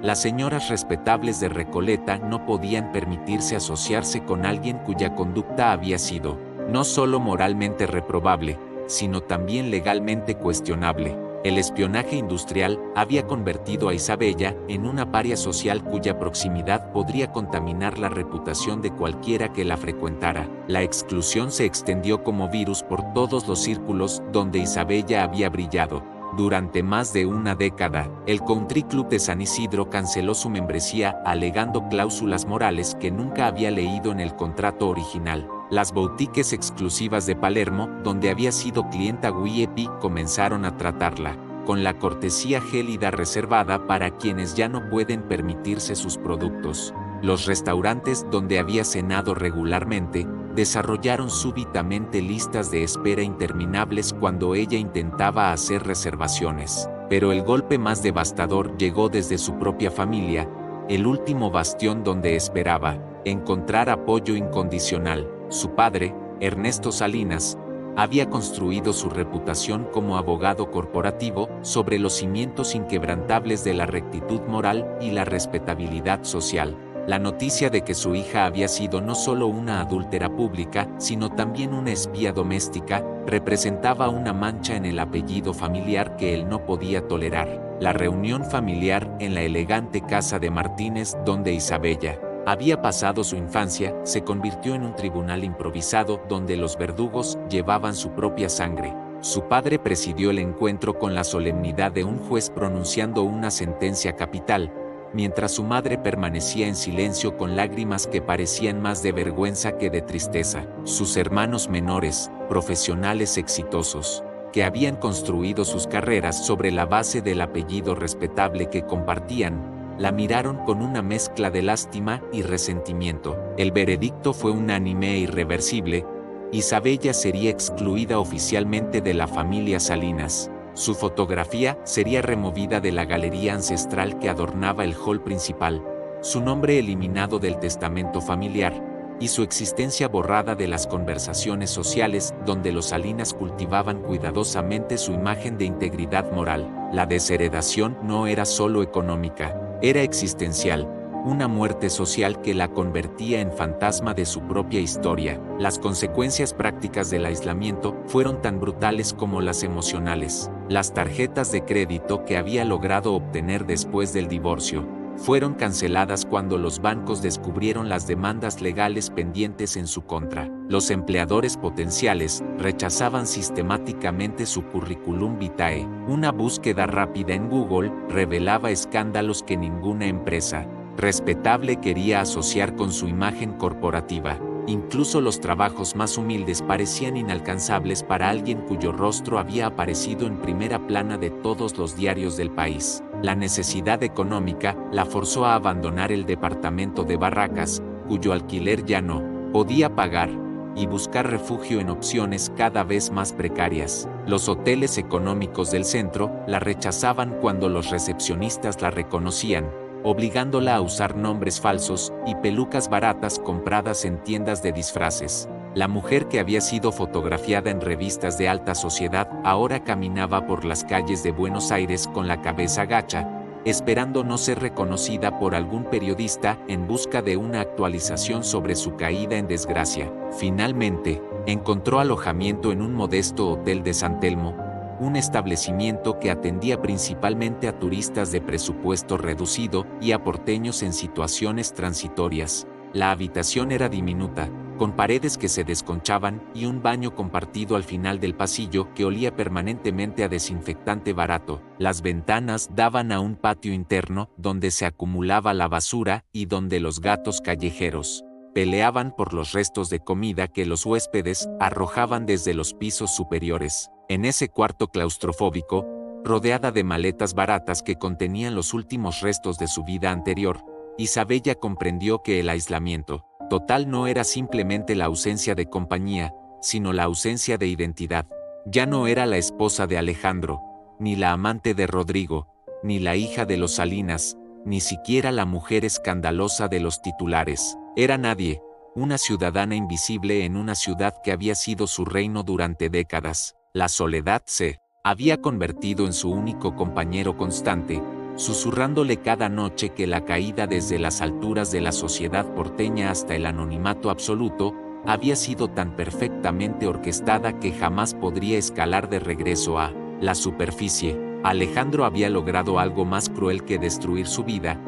Speaker 1: Las señoras respetables de Recoleta no podían permitirse asociarse con alguien cuya conducta había sido, no solo moralmente reprobable, sino también legalmente cuestionable. El espionaje industrial había convertido a Isabella en una paria social cuya proximidad podría contaminar la reputación de cualquiera que la frecuentara. La exclusión se extendió como virus por todos los círculos donde Isabella había brillado. Durante más de una década, el Country Club de San Isidro canceló su membresía alegando cláusulas morales que nunca había leído en el contrato original. Las boutiques exclusivas de Palermo, donde había sido clienta VIP, comenzaron a tratarla con la cortesía gélida reservada para quienes ya no pueden permitirse sus productos. Los restaurantes donde había cenado regularmente desarrollaron súbitamente listas de espera interminables cuando ella intentaba hacer reservaciones. Pero el golpe más devastador llegó desde su propia familia, el último bastión donde esperaba encontrar apoyo incondicional. Su padre, Ernesto Salinas, había construido su reputación como abogado corporativo sobre los cimientos inquebrantables de la rectitud moral y la respetabilidad social. La noticia de que su hija había sido no solo una adúltera pública, sino también una espía doméstica, representaba una mancha en el apellido familiar que él no podía tolerar. La reunión familiar en la elegante casa de Martínez, donde Isabella había pasado su infancia, se convirtió en un tribunal improvisado donde los verdugos llevaban su propia sangre. Su padre presidió el encuentro con la solemnidad de un juez pronunciando una sentencia capital, mientras su madre permanecía en silencio con lágrimas que parecían más de vergüenza que de tristeza. Sus hermanos menores, profesionales exitosos, que habían construido sus carreras sobre la base del apellido respetable que compartían, la miraron con una mezcla de lástima y resentimiento. El veredicto fue unánime e irreversible. Isabella sería excluida oficialmente de la familia Salinas. Su fotografía sería removida de la galería ancestral que adornaba el hall principal, su nombre eliminado del testamento familiar, y su existencia borrada de las conversaciones sociales donde los Salinas cultivaban cuidadosamente su imagen de integridad moral. La desheredación no era solo económica, era existencial, una muerte social que la convertía en fantasma de su propia historia. Las consecuencias prácticas del aislamiento fueron tan brutales como las emocionales. Las tarjetas de crédito que había logrado obtener después del divorcio fueron canceladas cuando los bancos descubrieron las demandas legales pendientes en su contra. Los empleadores potenciales rechazaban sistemáticamente su curriculum vitae. Una búsqueda rápida en Google revelaba escándalos que ninguna empresa respetable quería asociar con su imagen corporativa. Incluso los trabajos más humildes parecían inalcanzables para alguien cuyo rostro había aparecido en primera plana de todos los diarios del país. La necesidad económica la forzó a abandonar el departamento de Barracas, cuyo alquiler ya no podía pagar, y buscar refugio en opciones cada vez más precarias. Los hoteles económicos del centro la rechazaban cuando los recepcionistas la reconocían, obligándola a usar nombres falsos y pelucas baratas compradas en tiendas de disfraces. La mujer que había sido fotografiada en revistas de alta sociedad ahora caminaba por las calles de Buenos Aires con la cabeza gacha, esperando no ser reconocida por algún periodista en busca de una actualización sobre su caída en desgracia. Finalmente, encontró alojamiento en un modesto hotel de San Telmo, un establecimiento que atendía principalmente a turistas de presupuesto reducido y a porteños en situaciones transitorias. La habitación era diminuta, con paredes que se desconchaban y un baño compartido al final del pasillo que olía permanentemente a desinfectante barato. Las ventanas daban a un patio interno donde se acumulaba la basura y donde los gatos callejeros peleaban por los restos de comida que los huéspedes arrojaban desde los pisos superiores. En ese cuarto claustrofóbico, rodeada de maletas baratas que contenían los últimos restos de su vida anterior, Isabella comprendió que el aislamiento total no era simplemente la ausencia de compañía, sino la ausencia de identidad. Ya no era la esposa de Alejandro, ni la amante de Rodrigo, ni la hija de los Salinas, ni siquiera la mujer escandalosa de los titulares. Era nadie, una ciudadana invisible en una ciudad que había sido su reino durante décadas. La soledad se había convertido en su único compañero constante, susurrándole cada noche que la caída desde las alturas de la sociedad porteña hasta el anonimato absoluto había sido tan perfectamente orquestada que jamás podría escalar de regreso a la superficie. Alejandro había logrado algo más cruel que destruir su vida.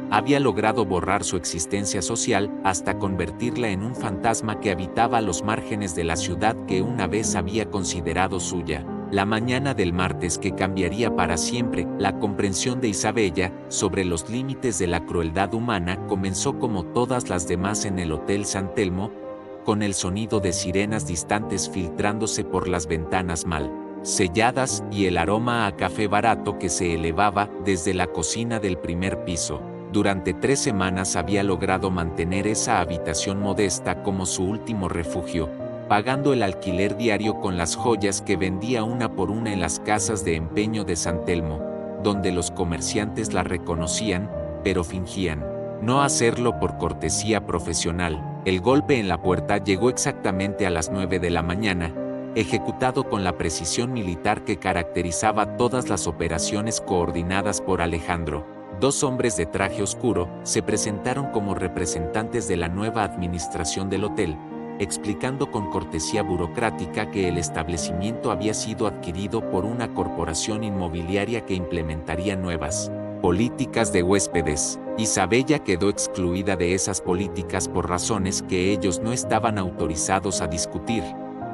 Speaker 1: Había logrado borrar su existencia social hasta convertirla en un fantasma que habitaba a los márgenes de la ciudad que una vez había considerado suya. La mañana del martes que cambiaría para siempre la comprensión de Isabella sobre los límites de la crueldad humana comenzó como todas las demás en el Hotel San Telmo, con el sonido de sirenas distantes filtrándose por las ventanas mal selladas y el aroma a café barato que se elevaba desde la cocina del primer piso. Durante 3 semanas había logrado mantener esa habitación modesta como su último refugio, pagando el alquiler diario con las joyas que vendía una por una en las casas de empeño de San Telmo, donde los comerciantes la reconocían, pero fingían no hacerlo por cortesía profesional. El golpe en la puerta llegó exactamente a las 9 de la mañana, ejecutado con la precisión militar que caracterizaba todas las operaciones coordinadas por Alejandro. 2 hombres de traje oscuro se presentaron como representantes de la nueva administración del hotel, explicando con cortesía burocrática que el establecimiento había sido adquirido por una corporación inmobiliaria que implementaría nuevas políticas de huéspedes. Isabella quedó excluida de esas políticas por razones que ellos no estaban autorizados a discutir,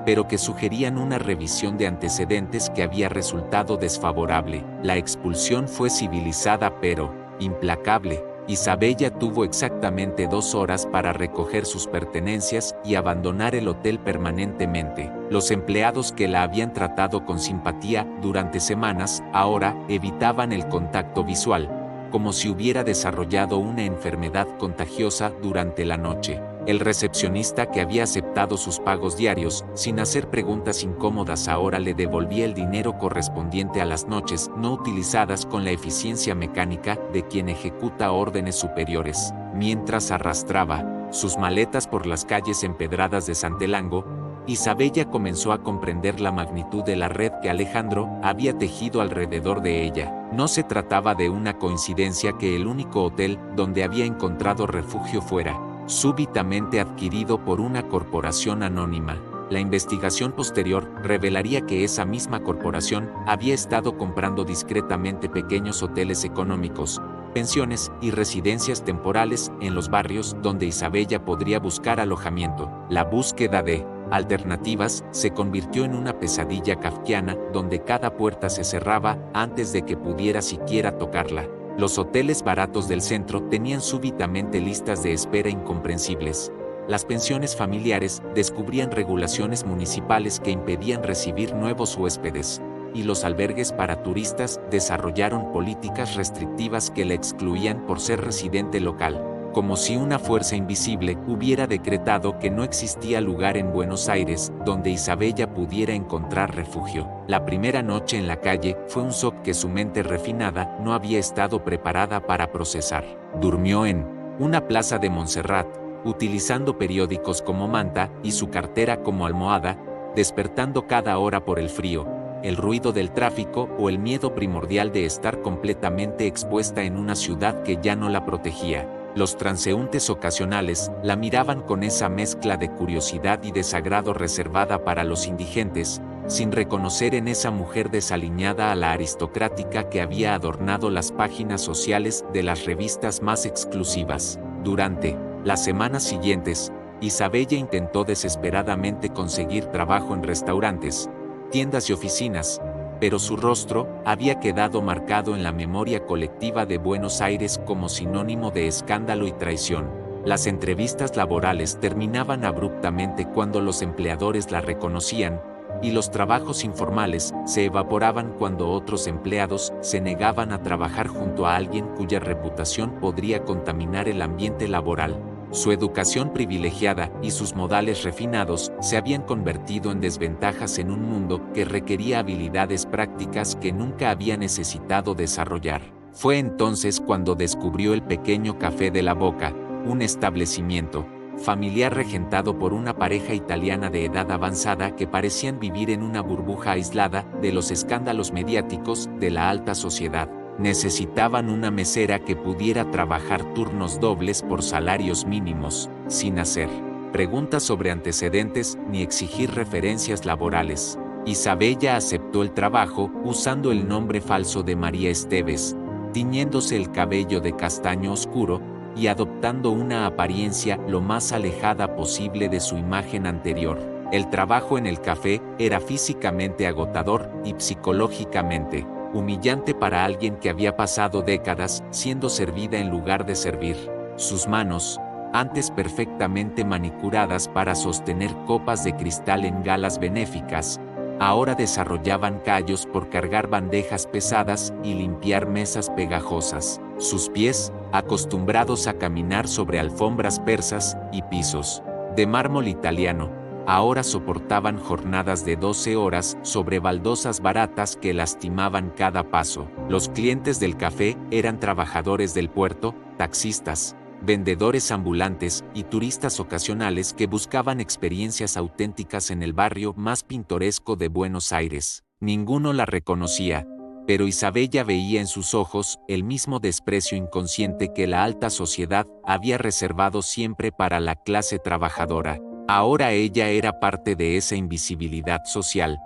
Speaker 1: pero que sugerían una revisión de antecedentes que había resultado desfavorable. La expulsión fue civilizada pero implacable. Isabella tuvo exactamente 2 horas para recoger sus pertenencias y abandonar el hotel permanentemente. Los empleados que la habían tratado con simpatía durante semanas ahora evitaban el contacto visual, como si hubiera desarrollado una enfermedad contagiosa durante la noche. El recepcionista que había aceptado sus pagos diarios, sin hacer preguntas incómodas, ahora le devolvía el dinero correspondiente a las noches no utilizadas con la eficiencia mecánica de quien ejecuta órdenes superiores. Mientras arrastraba sus maletas por las calles empedradas de Santelango, Isabella comenzó a comprender la magnitud de la red que Alejandro había tejido alrededor de ella. No se trataba de una coincidencia que el único hotel donde había encontrado refugio fuera súbitamente adquirido por una corporación anónima. La investigación posterior revelaría que esa misma corporación había estado comprando discretamente pequeños hoteles económicos, pensiones y residencias temporales en los barrios donde Isabella podría buscar alojamiento. La búsqueda de alternativas se convirtió en una pesadilla kafkiana donde cada puerta se cerraba antes de que pudiera siquiera tocarla. Los hoteles baratos del centro tenían súbitamente listas de espera incomprensibles. Las pensiones familiares descubrían regulaciones municipales que impedían recibir nuevos huéspedes, y los albergues para turistas desarrollaron políticas restrictivas que la excluían por ser residente local, como si una fuerza invisible hubiera decretado que no existía lugar en Buenos Aires donde Isabella pudiera encontrar refugio. La primera noche en la calle fue un shock que su mente refinada no había estado preparada para procesar. Durmió en una plaza de Montserrat, utilizando periódicos como manta y su cartera como almohada, despertando cada hora por el frío, el ruido del tráfico o el miedo primordial de estar completamente expuesta en una ciudad que ya no la protegía. Los transeúntes ocasionales la miraban con esa mezcla de curiosidad y desagrado reservada para los indigentes, sin reconocer en esa mujer desaliñada a la aristocrática que había adornado las páginas sociales de las revistas más exclusivas. Durante las semanas siguientes, Isabella intentó desesperadamente conseguir trabajo en restaurantes, tiendas y oficinas, pero su rostro había quedado marcado en la memoria colectiva de Buenos Aires como sinónimo de escándalo y traición. Las entrevistas laborales terminaban abruptamente cuando los empleadores la reconocían, y los trabajos informales se evaporaban cuando otros empleados se negaban a trabajar junto a alguien cuya reputación podría contaminar el ambiente laboral. Su educación privilegiada y sus modales refinados se habían convertido en desventajas en un mundo que requería habilidades prácticas que nunca había necesitado desarrollar. Fue entonces cuando descubrió el pequeño Café de la Boca, un establecimiento familiar regentado por una pareja italiana de edad avanzada que parecían vivir en una burbuja aislada de los escándalos mediáticos de la alta sociedad. Necesitaban una mesera que pudiera trabajar turnos dobles por salarios mínimos, sin hacer preguntas sobre antecedentes ni exigir referencias laborales. Isabella aceptó el trabajo usando el nombre falso de María Esteves, tiñéndose el cabello de castaño oscuro y adoptando una apariencia lo más alejada posible de su imagen anterior. El trabajo en el café era físicamente agotador y psicológicamente humillante para alguien que había pasado décadas siendo servida en lugar de servir. Sus manos, antes perfectamente manicuradas para sostener copas de cristal en galas benéficas, ahora desarrollaban callos por cargar bandejas pesadas y limpiar mesas pegajosas. Sus pies, acostumbrados a caminar sobre alfombras persas y pisos de mármol italiano, ahora soportaban jornadas de 12 horas sobre baldosas baratas que lastimaban cada paso. Los clientes del café eran trabajadores del puerto, taxistas, vendedores ambulantes y turistas ocasionales que buscaban experiencias auténticas en el barrio más pintoresco de Buenos Aires. Ninguno la reconocía, pero Isabella veía en sus ojos el mismo desprecio inconsciente que la alta sociedad había reservado siempre para la clase trabajadora. Ahora ella era parte de esa invisibilidad social,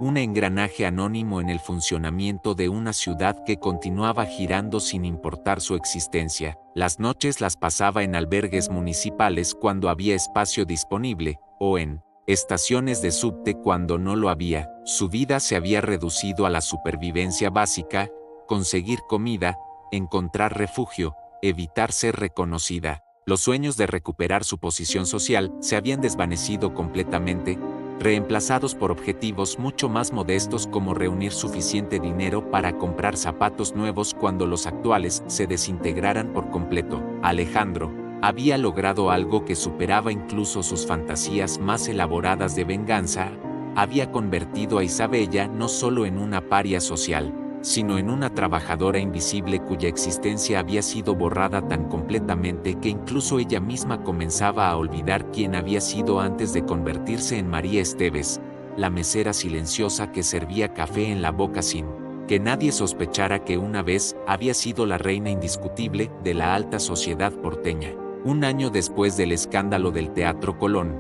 Speaker 1: un engranaje anónimo en el funcionamiento de una ciudad que continuaba girando sin importar su existencia. Las noches las pasaba en albergues municipales cuando había espacio disponible, o en estaciones de subte cuando no lo había. Su vida se había reducido a la supervivencia básica, conseguir comida, encontrar refugio, evitar ser reconocida. Los sueños de recuperar su posición social se habían desvanecido completamente, reemplazados por objetivos mucho más modestos como reunir suficiente dinero para comprar zapatos nuevos cuando los actuales se desintegraran por completo. Alejandro había logrado algo que superaba incluso sus fantasías más elaboradas de venganza. Había convertido a Isabella no solo en una paria social, sino en una trabajadora invisible cuya existencia había sido borrada tan completamente que incluso ella misma comenzaba a olvidar quién había sido antes de convertirse en María Esteves, la mesera silenciosa que servía café en la Boca sin que nadie sospechara que una vez había sido la reina indiscutible de la alta sociedad porteña. Un año después del escándalo del Teatro Colón,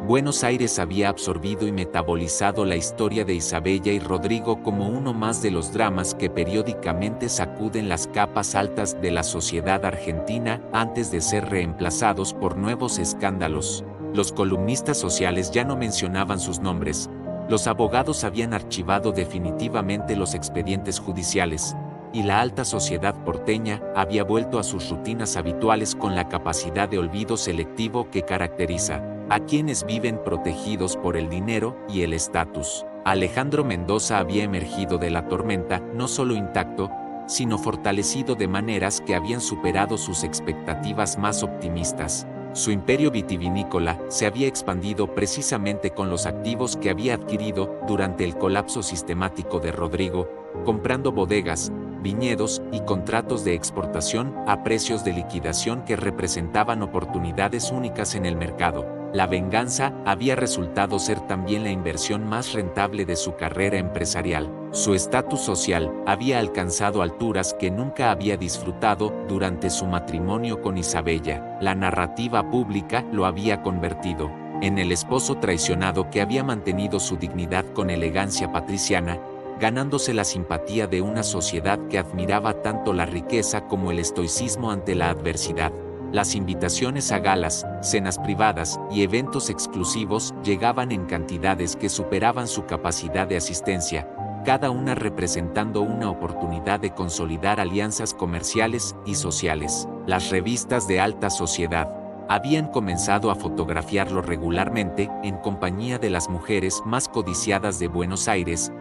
Speaker 1: Buenos Aires había absorbido y metabolizado la historia de Isabella y Rodrigo como uno más de los dramas que periódicamente sacuden las capas altas de la sociedad argentina antes de ser reemplazados por nuevos escándalos. Los columnistas sociales ya no mencionaban sus nombres. Los abogados habían archivado definitivamente los expedientes judiciales, y la alta sociedad porteña había vuelto a sus rutinas habituales con la capacidad de olvido selectivo que caracteriza a quienes viven protegidos por el dinero y el estatus. Alejandro Mendoza había emergido de la tormenta no solo intacto, sino fortalecido de maneras que habían superado sus expectativas más optimistas. Su imperio vitivinícola se había expandido precisamente con los activos que había adquirido durante el colapso sistemático de Rodrigo, comprando bodegas, viñedos y contratos de exportación a precios de liquidación que representaban oportunidades únicas en el mercado. La venganza había resultado ser también la inversión más rentable de su carrera empresarial. Su estatus social había alcanzado alturas que nunca había disfrutado durante su matrimonio con Isabella. La narrativa pública lo había convertido en el esposo traicionado que había mantenido su dignidad con elegancia patriciana, ganándose la simpatía de una sociedad que admiraba tanto la riqueza como el estoicismo ante la adversidad. Las invitaciones a galas, cenas privadas y eventos exclusivos llegaban en cantidades que superaban su capacidad de asistencia, cada una representando una oportunidad de consolidar alianzas comerciales y sociales. Las revistas de alta sociedad habían comenzado a fotografiarlo regularmente en compañía de las mujeres más codiciadas de Buenos Aires,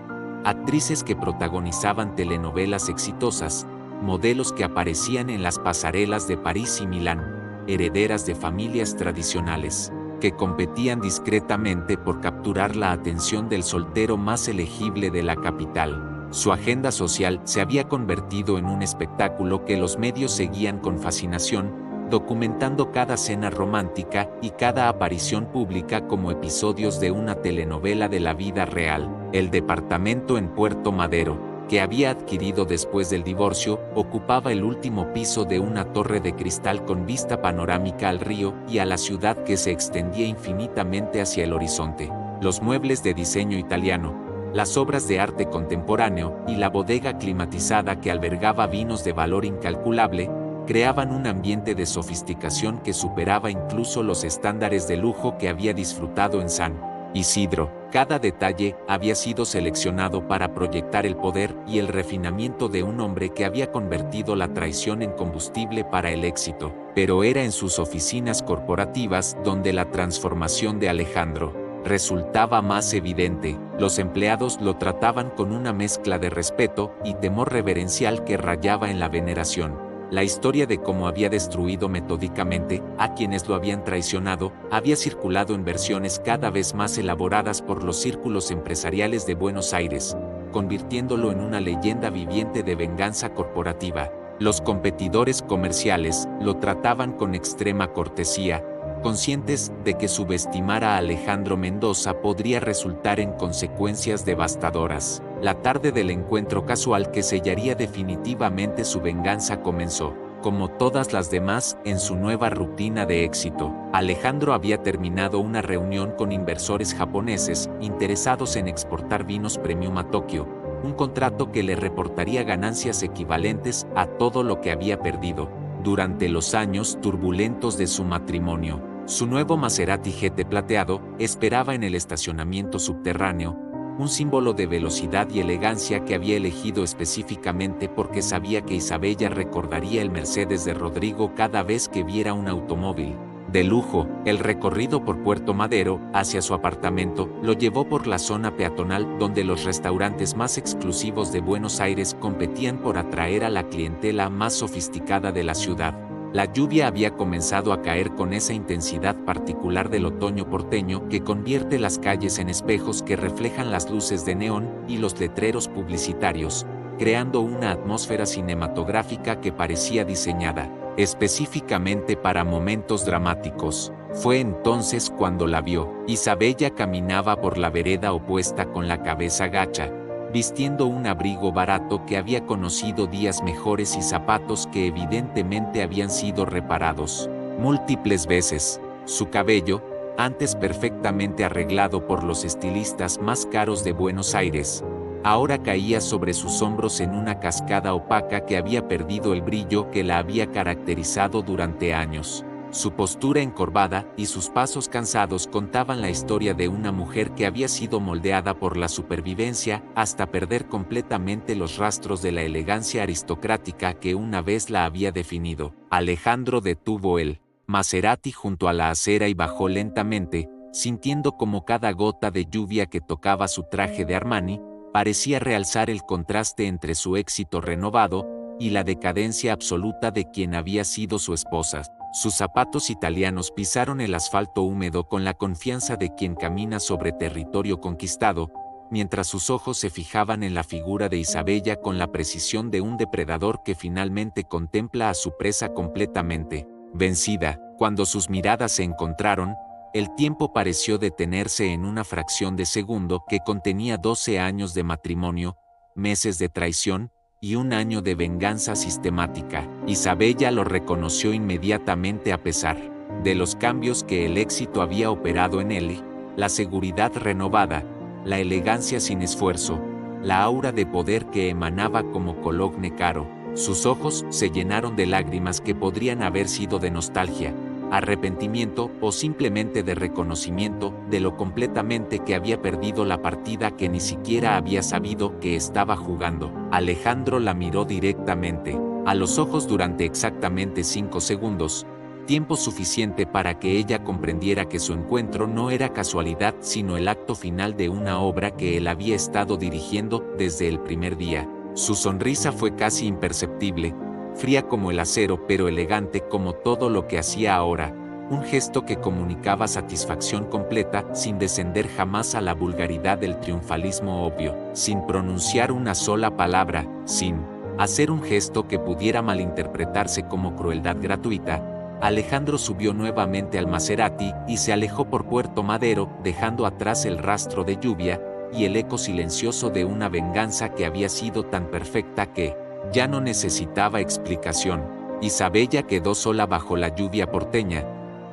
Speaker 1: actrices que protagonizaban telenovelas exitosas, modelos que aparecían en las pasarelas de París y Milán, herederas de familias tradicionales, que competían discretamente por capturar la atención del soltero más elegible de la capital. Su agenda social se había convertido en un espectáculo que los medios seguían con fascinación, documentando cada cena romántica y cada aparición pública como episodios de una telenovela de la vida real. El departamento en Puerto Madero, que había adquirido después del divorcio, ocupaba el último piso de una torre de cristal con vista panorámica al río y a la ciudad que se extendía infinitamente hacia el horizonte. Los muebles de diseño italiano, las obras de arte contemporáneo y la bodega climatizada que albergaba vinos de valor incalculable, creaban un ambiente de sofisticación que superaba incluso los estándares de lujo que había disfrutado en San Isidro. Cada detalle había sido seleccionado para proyectar el poder y el refinamiento de un hombre que había convertido la traición en combustible para el éxito. Pero era en sus oficinas corporativas donde la transformación de Alejandro resultaba más evidente. Los empleados lo trataban con una mezcla de respeto y temor reverencial que rayaba en la veneración. La historia de cómo había destruido metódicamente a quienes lo habían traicionado había circulado en versiones cada vez más elaboradas por los círculos empresariales de Buenos Aires, convirtiéndolo en una leyenda viviente de venganza corporativa. Los competidores comerciales lo trataban con extrema cortesía, conscientes de que subestimar a Alejandro Mendoza podría resultar en consecuencias devastadoras. La tarde del encuentro casual que sellaría definitivamente su venganza comenzó, como todas las demás, en su nueva rutina de éxito. Alejandro había terminado una reunión con inversores japoneses interesados en exportar vinos premium a Tokio, un contrato que le reportaría ganancias equivalentes a todo lo que había perdido durante los años turbulentos de su matrimonio. Su nuevo Maserati GT plateado esperaba en el estacionamiento subterráneo, un símbolo de velocidad y elegancia que había elegido específicamente porque sabía que Isabella recordaría el Mercedes de Rodrigo cada vez que viera un automóvil de lujo. El recorrido por Puerto Madero hacia su apartamento lo llevó por la zona peatonal donde los restaurantes más exclusivos de Buenos Aires competían por atraer a la clientela más sofisticada de la ciudad. La lluvia había comenzado a caer con esa intensidad particular del otoño porteño que convierte las calles en espejos que reflejan las luces de neón y los letreros publicitarios, creando una atmósfera cinematográfica que parecía diseñada específicamente para momentos dramáticos. Fue entonces cuando la vio. Isabella caminaba por la vereda opuesta con la cabeza gacha, vistiendo un abrigo barato que había conocido días mejores y zapatos que evidentemente habían sido reparados múltiples veces. Su cabello, antes perfectamente arreglado por los estilistas más caros de Buenos Aires, ahora caía sobre sus hombros en una cascada opaca que había perdido el brillo que la había caracterizado durante años. Su postura encorvada y sus pasos cansados contaban la historia de una mujer que había sido moldeada por la supervivencia hasta perder completamente los rastros de la elegancia aristocrática que una vez la había definido. Alejandro detuvo el Maserati junto a la acera y bajó lentamente, sintiendo como cada gota de lluvia que tocaba su traje de Armani parecía realzar el contraste entre su éxito renovado y la decadencia absoluta de quien había sido su esposa. Sus zapatos italianos pisaron el asfalto húmedo con la confianza de quien camina sobre territorio conquistado, mientras sus ojos se fijaban en la figura de Isabella con la precisión de un depredador que finalmente contempla a su presa completamente vencida. Cuando sus miradas se encontraron, el tiempo pareció detenerse en una fracción de segundo que contenía 12 años de matrimonio, meses de traición, y un año de venganza sistemática. Isabella lo reconoció inmediatamente a pesar de los cambios que el éxito había operado en él, la seguridad renovada, la elegancia sin esfuerzo, la aura de poder que emanaba como Cologne caro. Sus ojos se llenaron de lágrimas que podrían haber sido de nostalgia, arrepentimiento o simplemente de reconocimiento de lo completamente que había perdido la partida que ni siquiera había sabido que estaba jugando. Alejandro la miró directamente a los ojos durante exactamente 5 segundos, tiempo suficiente para que ella comprendiera que su encuentro no era casualidad sino el acto final de una obra que él había estado dirigiendo desde el primer día. Su sonrisa fue casi imperceptible, fría como el acero pero elegante como todo lo que hacía ahora, un gesto que comunicaba satisfacción completa sin descender jamás a la vulgaridad del triunfalismo obvio, sin pronunciar una sola palabra, sin hacer un gesto que pudiera malinterpretarse como crueldad gratuita. Alejandro subió nuevamente al Maserati y se alejó por Puerto Madero, dejando atrás el rastro de lluvia y el eco silencioso de una venganza que había sido tan perfecta que ya no necesitaba explicación. Isabella quedó sola bajo la lluvia porteña,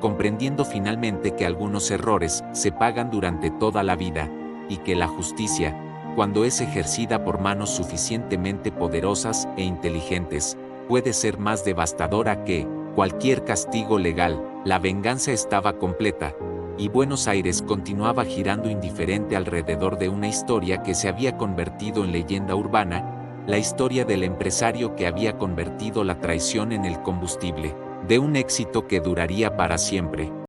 Speaker 1: comprendiendo finalmente que algunos errores se pagan durante toda la vida, y que la justicia, cuando es ejercida por manos suficientemente poderosas e inteligentes, puede ser más devastadora que cualquier castigo legal. La venganza estaba completa, y Buenos Aires continuaba girando indiferente alrededor de una historia que se había convertido en leyenda urbana, la historia del empresario que había convertido la traición en el combustible de un éxito que duraría para siempre.